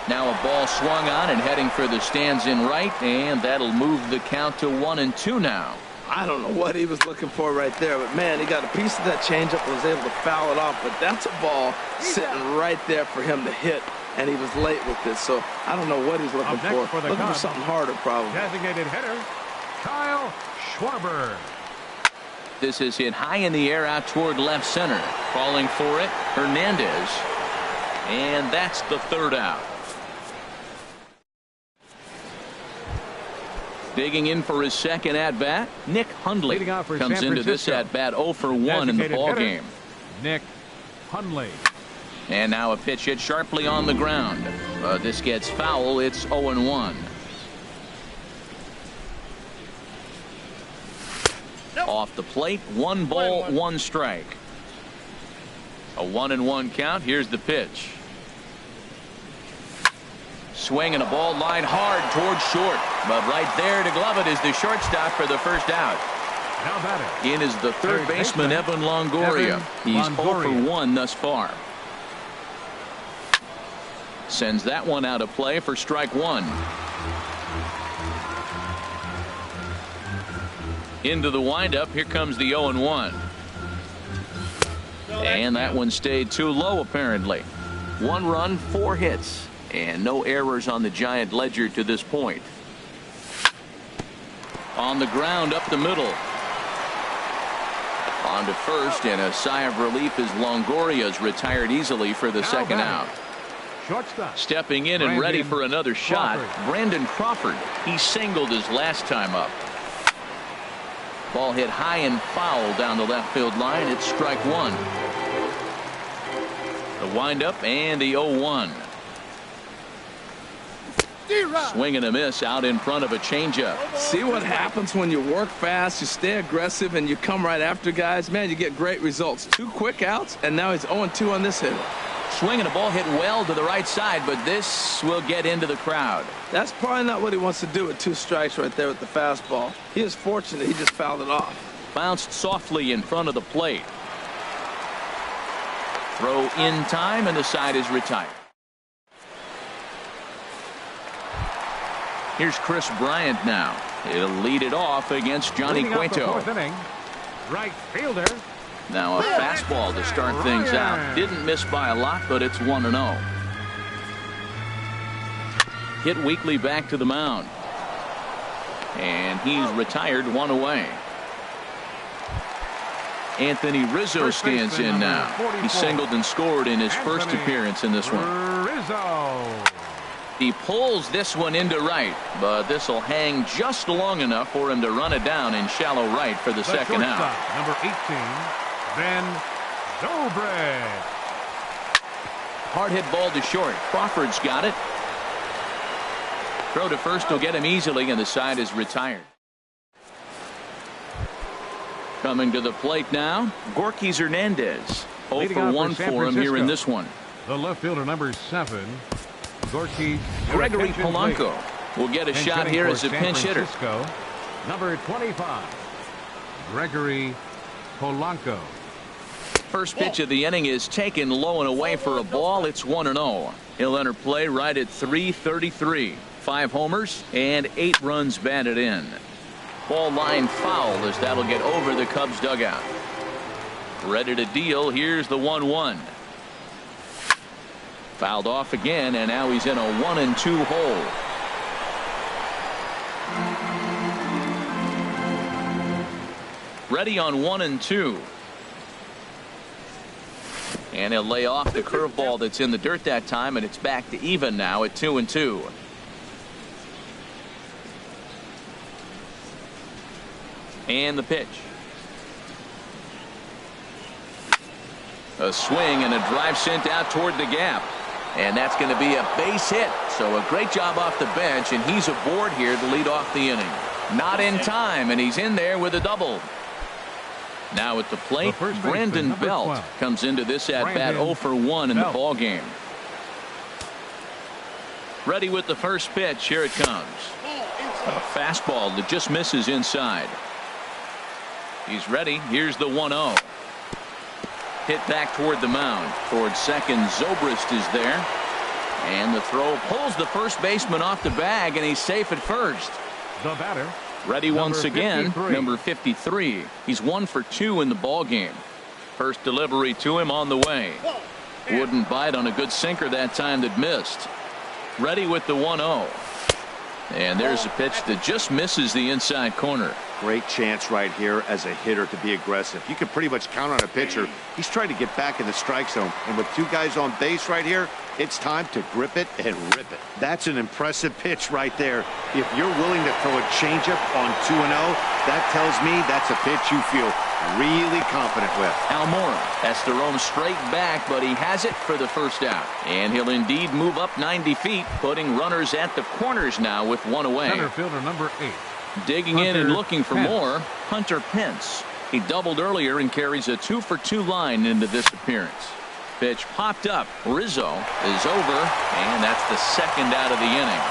Now a ball swung on and heading for the stands in right, and that'll move the count to 1-2 now. I don't know what he was looking for right there, but man, he got a piece of that changeup and was able to foul it off. But that's a ball sitting right there for him to hit, and he was late with this. So I don't know what he's looking for. Looking for something harder, probably. Designated hitter, Kyle Schwarber. This is hit high in the air out toward left center. Calling for it, Hernandez. And that's the third out. Digging in for his second at-bat, Nick Hundley comes into this at-bat 0 for 1 in the ballgame. Nick Hundley. And now a pitch hit sharply on the ground. This gets foul. It's 0-1. Off the plate, 1 ball, 1 strike. A 1-1 count. Here's the pitch. Swing and a ball line hard towards short, but right there to glove it is the shortstop for the first out. In is the third baseman Evan Longoria. He's 0 for 1 thus far. Sends that one out of play for strike 1. Into the windup. Here comes the 0-1. And that one stayed too low apparently. 1 run, 4 hits. And no errors on the Giant ledger to this point. On the ground up the middle. On to first, and a sigh of relief as Longoria's retired easily for the second out. Stepping in and ready for another shot, Brandon Crawford. He singled his last time up. Ball hit high and foul down the left field line. It's strike 1. The windup and the 0-1. Swing and a miss out in front of a changeup. See what happens when you work fast, you stay aggressive, and you come right after guys. Man, you get great results. 2 quick outs, and now he's 0-2 on this hitter. Swing and a ball hit well to the right side, but this will get into the crowd. That's probably not what he wants to do with 2 strikes right there with the fastball. He is fortunate he just fouled it off. Bounced softly in front of the plate. Throw in time, and the side is retired. Here's Chris Bryant now. He'll lead it off against Johnny Cueto. Right fielder. Now a fastball to start things out. Didn't miss by a lot, but it's 1-0. Hit weakly back to the mound. And he's retired 1 away. Anthony Rizzo stands in now. He singled and scored in his first appearance in this one. Rizzo. He pulls this one into right, but this will hang just long enough for him to run it down in shallow right for the second out. Number 18, Ben Zobrist. Hard hit ball to short. Crawford's got it. Throw to first will get him easily, and the side is retired. Coming to the plate now, Gorky Hernandez. 0 for 1 for him here in this one. The left fielder, number 7, Gorky Gregory Polanco will get a shot here as a pinch hitter. Number 25, Gregory Polanco. First pitch of the inning is taken low and away for a ball. It's 1-0. He'll enter play right at 3:33. 5 homers and 8 runs batted in. Ball line foul as that'll get over the Cubs dugout. Ready to deal. Here's the 1-1. Fouled off again, and now he's in a 1-2 hole. Ready on 1-2. And he'll lay off the curveball that's in the dirt that time, and it's back to even now at 2-2. And the pitch. A swing and a drive sent out toward the gap. And that's going to be a base hit. So a great job off the bench, and he's aboard here to lead off the inning. Not in time, and he's in there with a double. Now at the plate, Brandon Belt comes into this at-bat 0 for 1 in the ball game. Ready with the first pitch. Here it comes. A fastball that just misses inside. He's ready. Here's the 1-0. Hit back toward the mound. Toward second, Zobrist is there. And the throw pulls the first baseman off the bag, and he's safe at first. The batter. Ready once again, number 53. He's 1 for 2 in the ball game. First delivery to him on the way. Wouldn't bite on a good sinker that time that missed. Ready with the 1-0. And there's a pitch that just misses the inside corner. Great chance right here as a hitter to be aggressive. You can pretty much count on a pitcher. He's trying to get back in the strike zone. And with 2 guys on base right here, it's time to grip it and rip it. That's an impressive pitch right there. If you're willing to throw a changeup on 2-0, that tells me that's a pitch you feel really confident with. Almora has to roam straight back, but he has it for the first out. And he'll indeed move up 90 feet, putting runners at the corners now with 1 away. Center fielder number 8. Digging in and looking for more, Hunter Pence. He doubled earlier and carries a 2 for 2 line into this appearance. Pitch popped up. Rizzo is over, and that's the second out of the inning.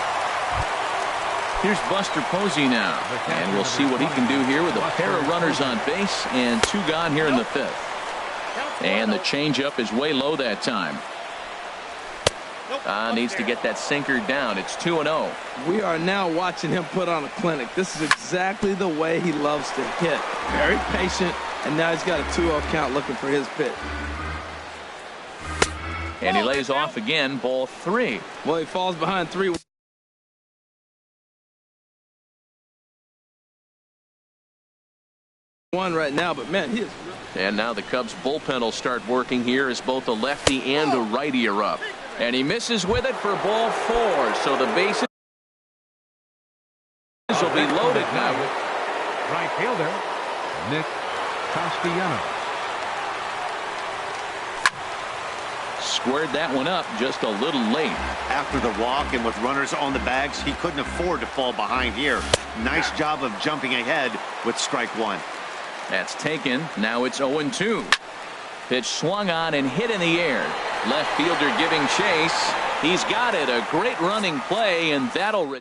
Here's Buster Posey now, and we'll see what he can do here with a pair of runners on base and 2 gone here in the 5th. And the changeup is way low that time. Needs to get that sinker down. It's 2-0. We are now watching him put on a clinic. This is exactly the way he loves to hit. Very patient, and now he's got a 2-0 count looking for his pitch. And he lays off again, ball 3. Well, he falls behind 3-1 right now, but man, he is. And now the Cubs bullpen will start working here as both a lefty and a righty are up. And he misses with it for ball 4. So the bases will be loaded now. Right fielder, Nick Castellanos. Squared that one up just a little late. After the walk and with runners on the bags, he couldn't afford to fall behind here. Nice job of jumping ahead with strike 1. That's taken. Now it's 0-2. Pitch swung on and hit in the air. Left fielder giving chase. He's got it. A great running play, and that'll.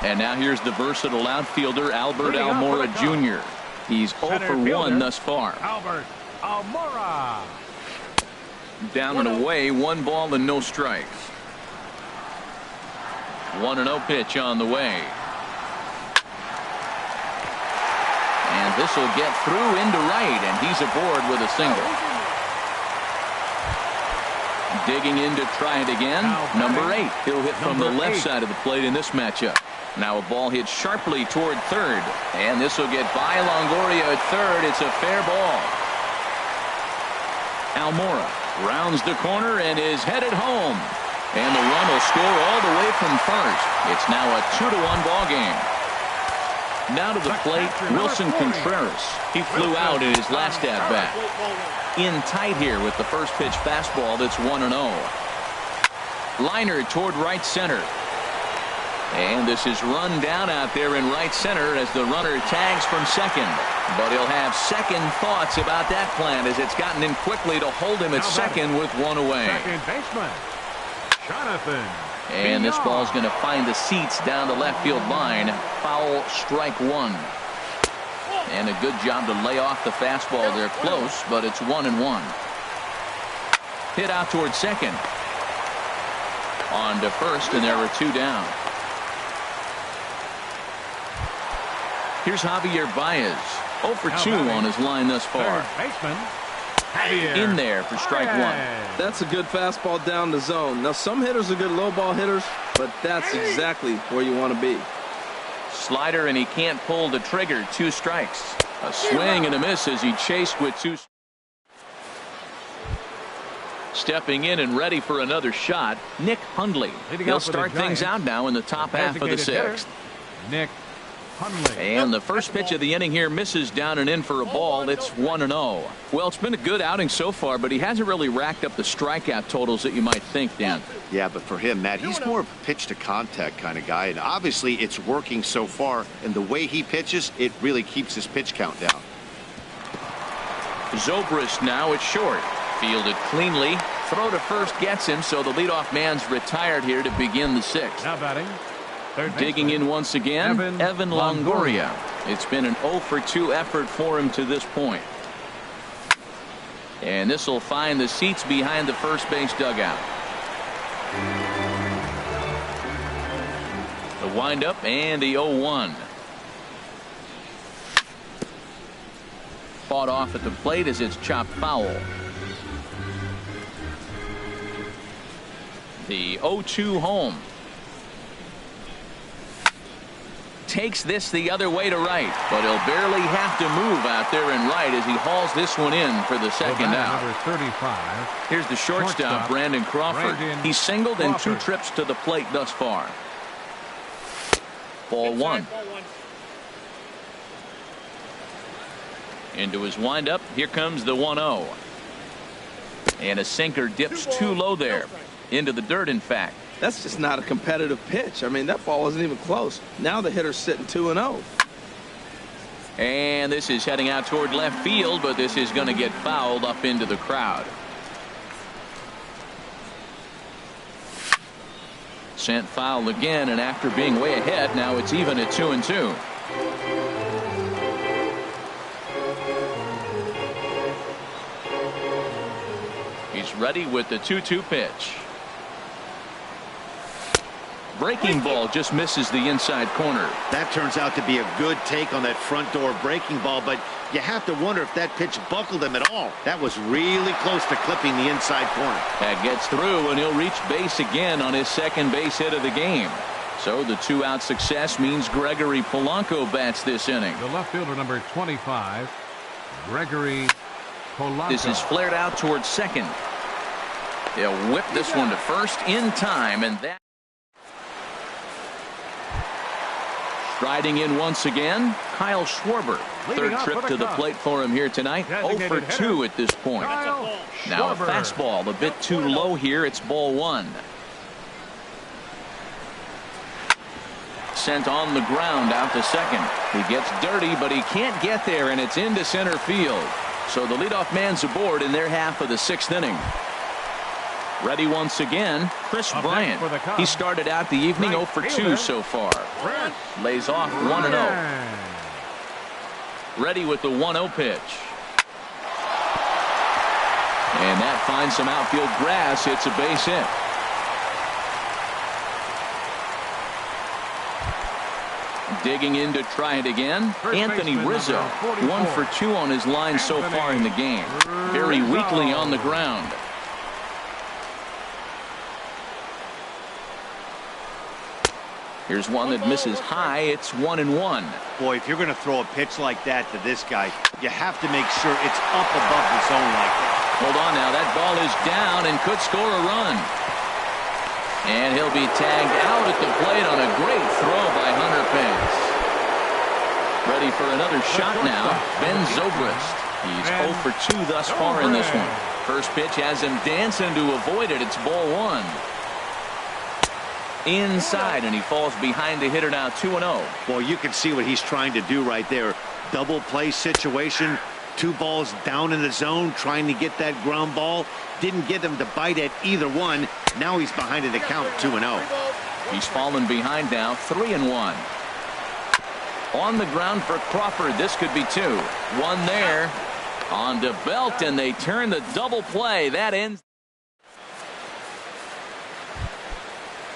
And now here's the versatile outfielder, Albert Almora Jr. He's 0 for 1 thus far. Albert Almora. Down and away, 1 ball and no strikes. 1-0 pitch on the way. And this will get through into right, and he's aboard with a single. Digging in to try it again. Number 8. He'll hit from the left side of the plate in this matchup. Now a ball hit sharply toward third, and this will get by Longoria at third. It's a fair ball. Almora Rounds the corner and is headed home. And the run will score all the way from first. It's now a 2-1 ball game. Now to the plate, Wilson Contreras. He flew out in his last at-bat. In tight here with the first pitch fastball that's 1-0. Liner toward right center. And this is run down out there in right center as the runner tags from second. But he'll have second thoughts about that plan as it's gotten in quickly to hold him at second with one away. Second baseman, Jonathan. And this ball's going to find the seats down the left field line. Foul, strike one. And a good job to lay off the fastball there close, but it's 1-1. Hit out towards second. On to first, and there are two down. Here's Javier Baez. 0 for 2 on his line thus far. Baseman, in there for strike one. That's a good fastball down the zone. Now, some hitters are good low ball hitters, but that's exactly where you want to be. Slider, and he can't pull the trigger. 2 strikes. A swing and a miss as he chased with 2. Stepping in and ready for another shot, Nick Hundley. He'll start things out now in the top half of the 6th. Nick Hundley. And the first pitch of the inning here misses down and in for a ball. It's 1-0. Well, it's been a good outing so far, but he hasn't really racked up the strikeout totals that you might think, Dan. Yeah, but for him, Matt, he's more of a pitch to contact kind of guy, and obviously it's working so far, and the way he pitches, it really keeps his pitch count down. Zobrist now at short. Fielded cleanly. Throw to first gets him, so the leadoff man's retired here to begin the 6th. Now batting. Digging in once again, Evan Longoria. It's been an 0 for 2 effort for him to this point. And this will find the seats behind the first base dugout. The windup and the 0-1. Fought off at the plate as it's chopped foul. The 0-2 home. Takes this the other way to right, but he'll barely have to move out there in right as he hauls this one in for the second out. Number 35. Here's the shortstop, Brandon Crawford. He's singled in 2 trips to the plate thus far. Ball 1. Into his windup. Here comes the 1-0. And a sinker dips too low there. Into the dirt, in fact. That's just not a competitive pitch. I mean, that ball wasn't even close. Now the hitter's sitting 2-0. And this is heading out toward left field, but this is going to get fouled up into the crowd. Sent foul again, and after being way ahead, now it's even at 2-2. He's ready with the 2-2 pitch. Breaking ball just misses the inside corner. That turns out to be a good take on that front door breaking ball, but you have to wonder if that pitch buckled him at all. That was really close to clipping the inside corner. That gets through, and he'll reach base again on his second base hit of the game. So the 2-out success means Gregory Polanco bats this inning. The left fielder, number 25, Gregory Polanco. This is flared out towards second. They'll whip this one to first in time, and that. Striding in once again, Kyle Schwarber. Third trip to the plate for him here tonight. 0 for 2 at this point. Now a fastball a bit too low here. It's ball 1. Sent on the ground out to second. He gets dirty, but he can't get there, and it's into center field. So the leadoff man's aboard in their half of the 6th inning. Ready once again, Chris Bryant. He started out the evening 0 for 2 so far. Lays off 1-0. Ready with the 1-0 pitch. And that finds some outfield grass. It's a base hit. Digging in to try it again, Anthony Rizzo. 1 for 2 on his line so far in the game. Very weakly on the ground. Here's one that misses high. It's 1-1. Boy, if you're going to throw a pitch like that to this guy, you have to make sure it's up above the zone like that. Hold on now. That ball is down and could score a run. And he'll be tagged out at the plate on a great throw by Hunter Pence. Ready for another shot now. Ben Zobrist. He's 0 for 2 thus far in this one. First pitch has him dancing to avoid it. It's ball 1. Inside, and he falls behind the hitter now 2-0. Well, you can see what he's trying to do right there. Double play situation. 2 balls down in the zone, trying to get that ground ball. Didn't get him to bite at either one. Now he's behind in the count, 2-0. He's fallen behind now, 3-1. On the ground for Crawford. This could be 2. 1 there. On to Belt, and they turn the double play. That ends.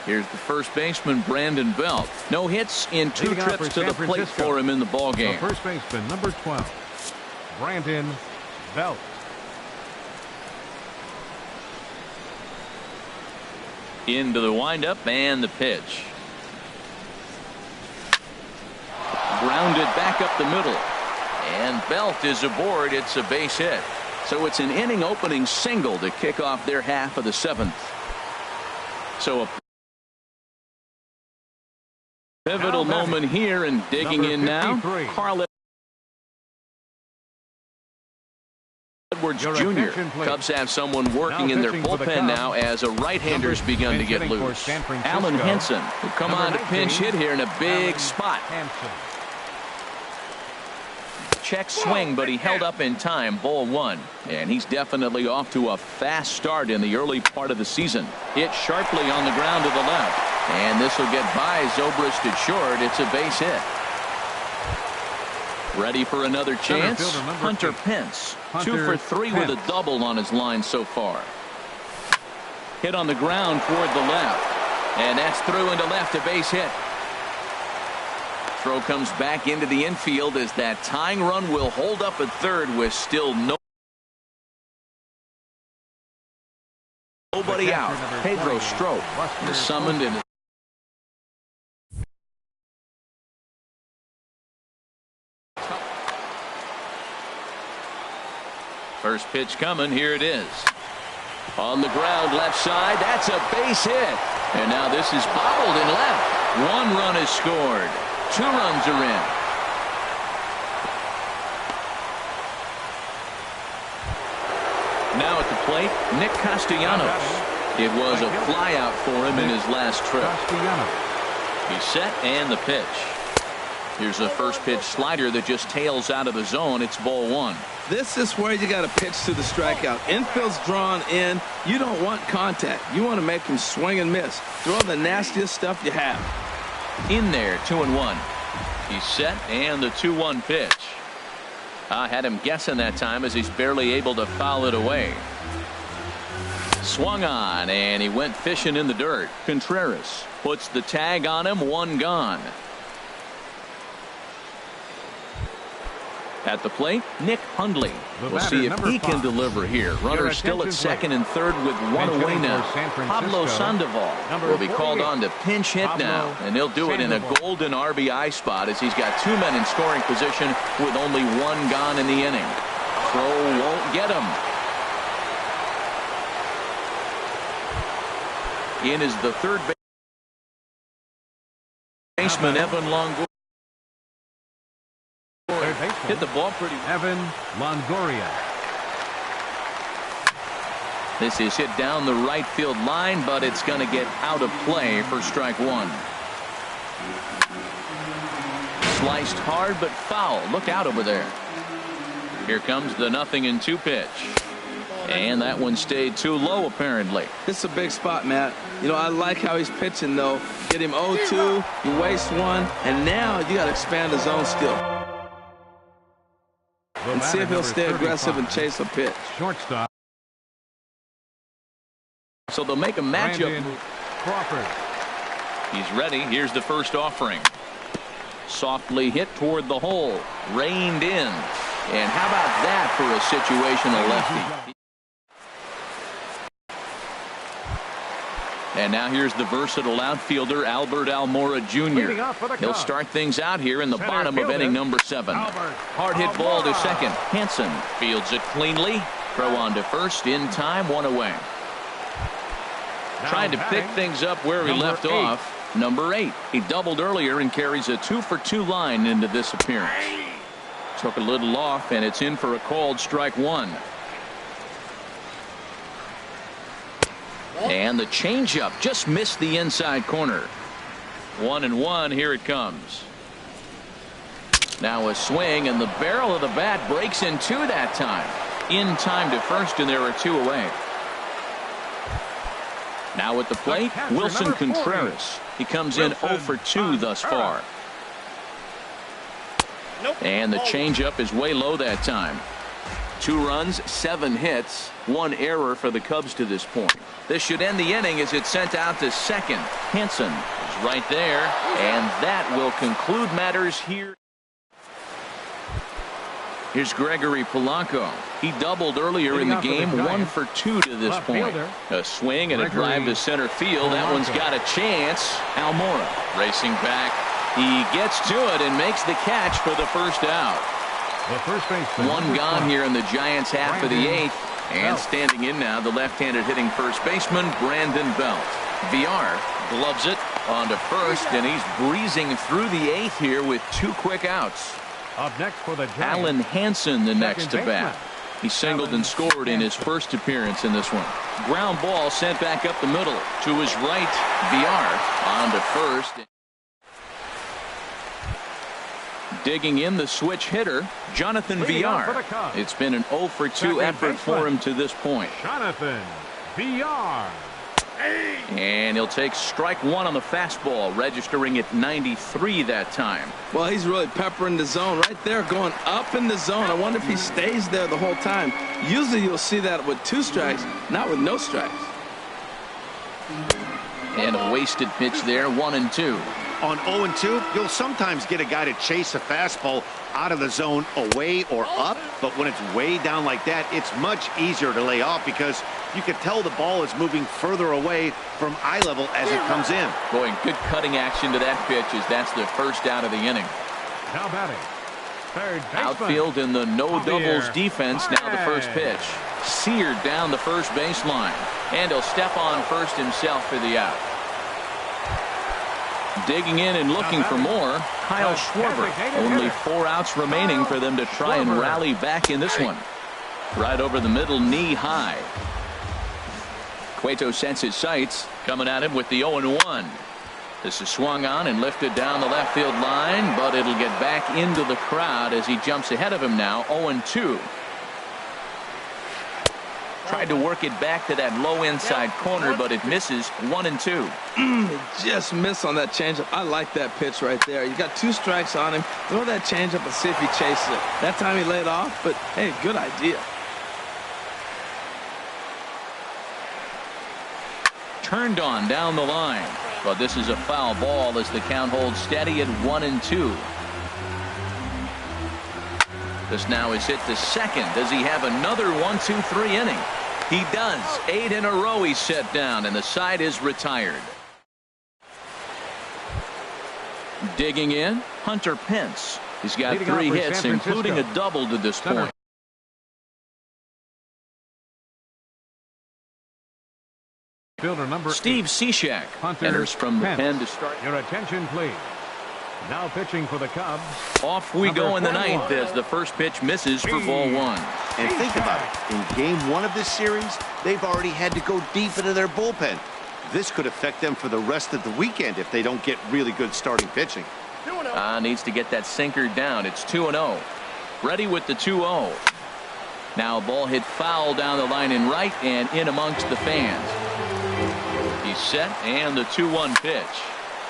Here's the first baseman, Brandon Belt. No hits in 2 trips to the plate for him in the ballgame. First baseman, number 12, Brandon Belt. Into the windup and the pitch. Grounded back up the middle. And Belt is aboard. It's a base hit. So it's an inning opening single to kick off their half of the 7th. So a pivotal moment here, and digging in now, Carl Edwards Jr. Cubs have someone working in their bullpen now as a right-hander's begun to get loose. Alan Henson will come on to pinch hit here in a big spot. Check swing, but he held up in time. Ball 1. And he's definitely off to a fast start in the early part of the season. Hit sharply on the ground to the left. And this will get by Zobrist at short. It's a base hit. Ready for another chance? Hunter Pence. 2 for 3 with a double on his line so far. Hit on the ground toward the left. And that's through into left, a base hit. Throw comes back into the infield as that tying run will hold up at third with still nobody out. Pedro Strop is summoned in. First pitch coming. Here it is. On the ground, left side. That's a base hit. And now this is bobbled in left. 1 run is scored. 2 runs are in. Now at the plate, Nick Castellanos. It was a flyout for him in his last trip. He's set and the pitch. Here's a first pitch slider that just tails out of the zone. It's ball 1. This is where you got to pitch to the strikeout. Infield's drawn in. You don't want contact. You want to make him swing and miss. Throw the nastiest stuff you have. In there, 2-1. He's set and the 2-1 pitch. I had him guessing that time as he's barely able to foul it away. Swung on and he went fishing in the dirt. Contreras puts the tag on him. 1 gone. At the plate, Nick Hundley. We'll see if he can deliver here. Runner still at second and third with 1 away now. Pablo Sandoval will be called on to pinch hit now, and he'll do it in a golden RBI spot as he's got 2 men in scoring position with only 1 gone in the inning. Throw won't get him. In is the third baseman, Evan Longoria. Hit the ball pretty well. Evan Longoria. This is hit down the right field line, but it's going to get out of play for strike 1. Sliced hard but foul. Look out over there. Here comes the 0-2 pitch. And that one stayed too low apparently. This is a big spot, Matt. You know, I like how he's pitching though. Get him 0-2, you waste 1, and now you got to expand the zone still. And see if he'll stay aggressive and chase a pitch. Shortstop. So they'll make a matchup. Crawford. He's ready. Here's the first offering. Softly hit toward the hole. Reined in. And how about that for a situational lefty? And now here's the versatile outfielder, Albert Almora Jr. He'll start things out here in the bottom of inning number 7. Hard hit ball to second. Hansen fields it cleanly. Throw on to first in time, one away. Trying to pick things up where he left off. Number 8. He doubled earlier and carries a 2-for-2 line into this appearance. Took a little off, and it's in for a called strike one. And the changeup just missed the inside corner. 1-1. Here it comes. Now a swing, and the barrel of the bat breaks in two that time. In time to first, and there are 2 away. Now at the plate, Wilson Contreras. He comes in 0 for 2 thus far. And the changeup is way low that time. 2 runs, 7 hits, 1 error for the Cubs to this point. This should end the inning as it's sent out to second. Hansen is right there, and that will conclude matters here. Here's Gregory Polanco. He doubled earlier in the game, 1 for 2 to this point. A swing and a drive to center field. That one's got a chance. Almora racing back. He gets to it and makes the catch for the first out. One gone here in the Giants' half of the 8th. And standing in now, the left-handed hitting first baseman, Brandon Belt. VR gloves it onto first, and he's breezing through the 8th here with 2 quick outs. Up next for the Giants, Alan Hansen, the next to bat. He singled and scored in his first appearance in this one. Ground ball sent back up the middle to his right. VR on to first. Digging in the switch hitter, Jonathan VR. It's been an 0 for 2 effort for him to this point. Jonathan VR. And he'll take strike one on the fastball, registering at 93 that time. Well, he's really peppering the zone right there, going up in the zone. I wonder if he stays there the whole time. Usually you'll see that with 2 strikes, not with no strikes. And a wasted pitch there, 1-2. On 0-2, you'll sometimes get a guy to chase a fastball out of the zone away or up, but when it's way down like that, it's much easier to lay off because you can tell the ball is moving further away from eye level as it comes in. Boy, good cutting action to that pitch as that's the first out of the inning. Now batting, third baseman. Outfield in the no doubles defense. Now the first pitch. Seared down the first baseline. And he'll step on first himself for the out. Digging in and looking for more, Kyle Schwarber. Only 4 outs remaining for them to try and rally back in this one. Right over the middle, knee high. Cueto sets his sights, coming at him with the 0-1. This is swung on and lifted down the left field line, but it'll get back into the crowd as he jumps ahead of him now, 0-2. Tried to work it back to that low inside corner, but it misses, 1-2. Just missed on that changeup. I like that pitch right there. You got 2 strikes on him. Throw that changeup and see if he chases it. That time he laid off, but hey, good idea. Turned on down the line, but this is a foul ball as the count holds steady at 1-2. This now is hit to second. Does he have another 1-2-3 inning? He does. 8 in a row he's set down, and the side is retired. Digging in, Hunter Pence. He's got 3 hits, including a double to this point. Fielder number Steve Cishek enters from the pen to start. Your attention, please. Now pitching for the Cubs. Off we go in the 9th as the first pitch misses for ball 1. And think about it. In game 1 of this series, they've already had to go deep into their bullpen. This could affect them for the rest of the weekend if they don't get really good starting pitching. Needs to get that sinker down. It's 2-0. Ready with the 2-0. Now a ball hit foul down the line in right and in amongst the fans. He's set, and the 2-1 pitch.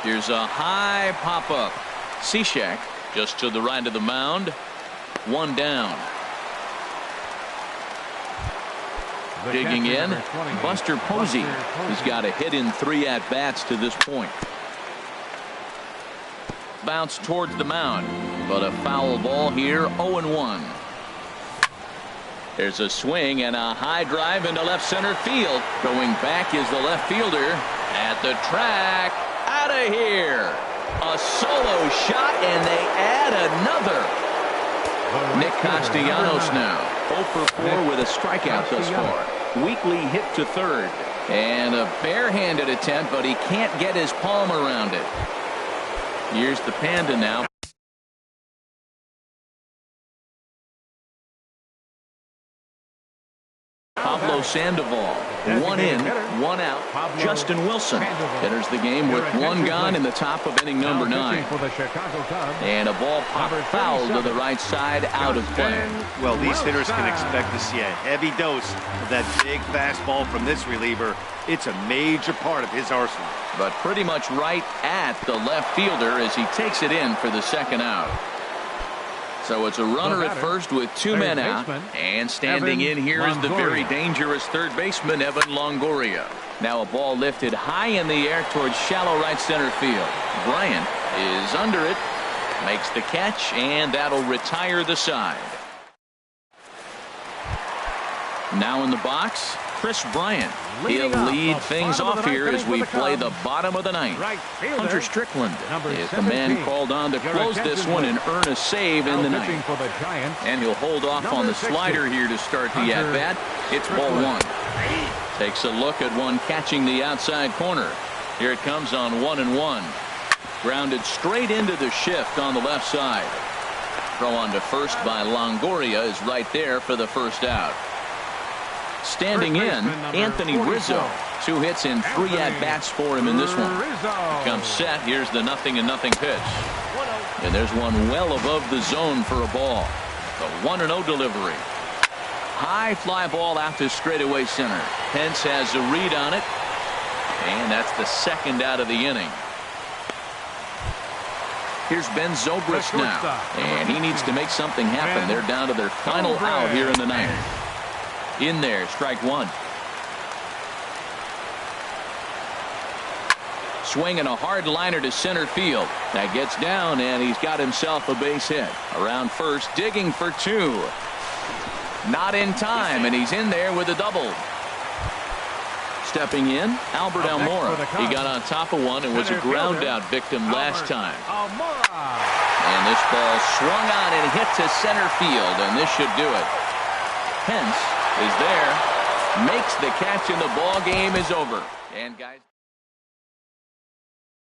Here's a high pop-up. Cishek just to the right of the mound. 1 down. Digging in, Buster Posey. He's got a hit in 3 at-bats to this point. Bounce towards the mound, but a foul ball here, 0-1. There's a swing and a high drive into left center field. Going back is the left fielder at the track. Out of here. A solo shot, and they add another. Nick Castellanos now 0 for 4 with a strikeout thus far. Weakly hit to third. And a barehanded attempt, but he can't get his palm around it. Here's the Panda now. Pablo Sandoval, 1 in, 1 out. Justin Wilson enters the game with 1 gone in the top of inning number 9. And a ball popped foul to the right side, out of play. Well, these hitters can expect to see a heavy dose of that big fastball from this reliever. It's a major part of his arsenal. But pretty much right at the left fielder as he takes it in for the second out. So it's a runner at first with 2 men out. And standing in here is the very dangerous third baseman, Evan Longoria. Now a ball lifted high in the air towards shallow right center field. Bryant is under it, makes the catch, and that'll retire the side. Now in the box, Chris Bryant. He'll lead things off here as we play the bottom of the 9th. Hunter Strickland is the man called on to close this one and earn a save in the 9th. And he'll hold off on the slider here to start the at-bat. It's ball 1. Takes a look at one catching the outside corner. Here it comes on 1-1. Grounded straight into the shift on the left side. Throw on to first by Longoria is right there for the first out. Standing in, Anthony Rizzo. 2 hits and 3 at-bats for him in this one. Comes set. Here's the 0-0 pitch. And there's one well above the zone for a ball. The 1-0 delivery. High fly ball out to straightaway center. Pence has a read on it. And that's the second out of the inning. Here's Ben Zobrist now. And he needs to make something happen. They're down to their final out here in the 9th. In there, strike 1. Swinging a hard liner to center field. That gets down, and he's got himself a base hit. Around first, digging for 2. Not in time, and he's in there with a double. Stepping in, Albert Almora. He got on top of one and was a ground out victim last time. And this ball swung on and hit to center field, and this should do it. Pence is there, makes the catch, and the ball game is over. And guys.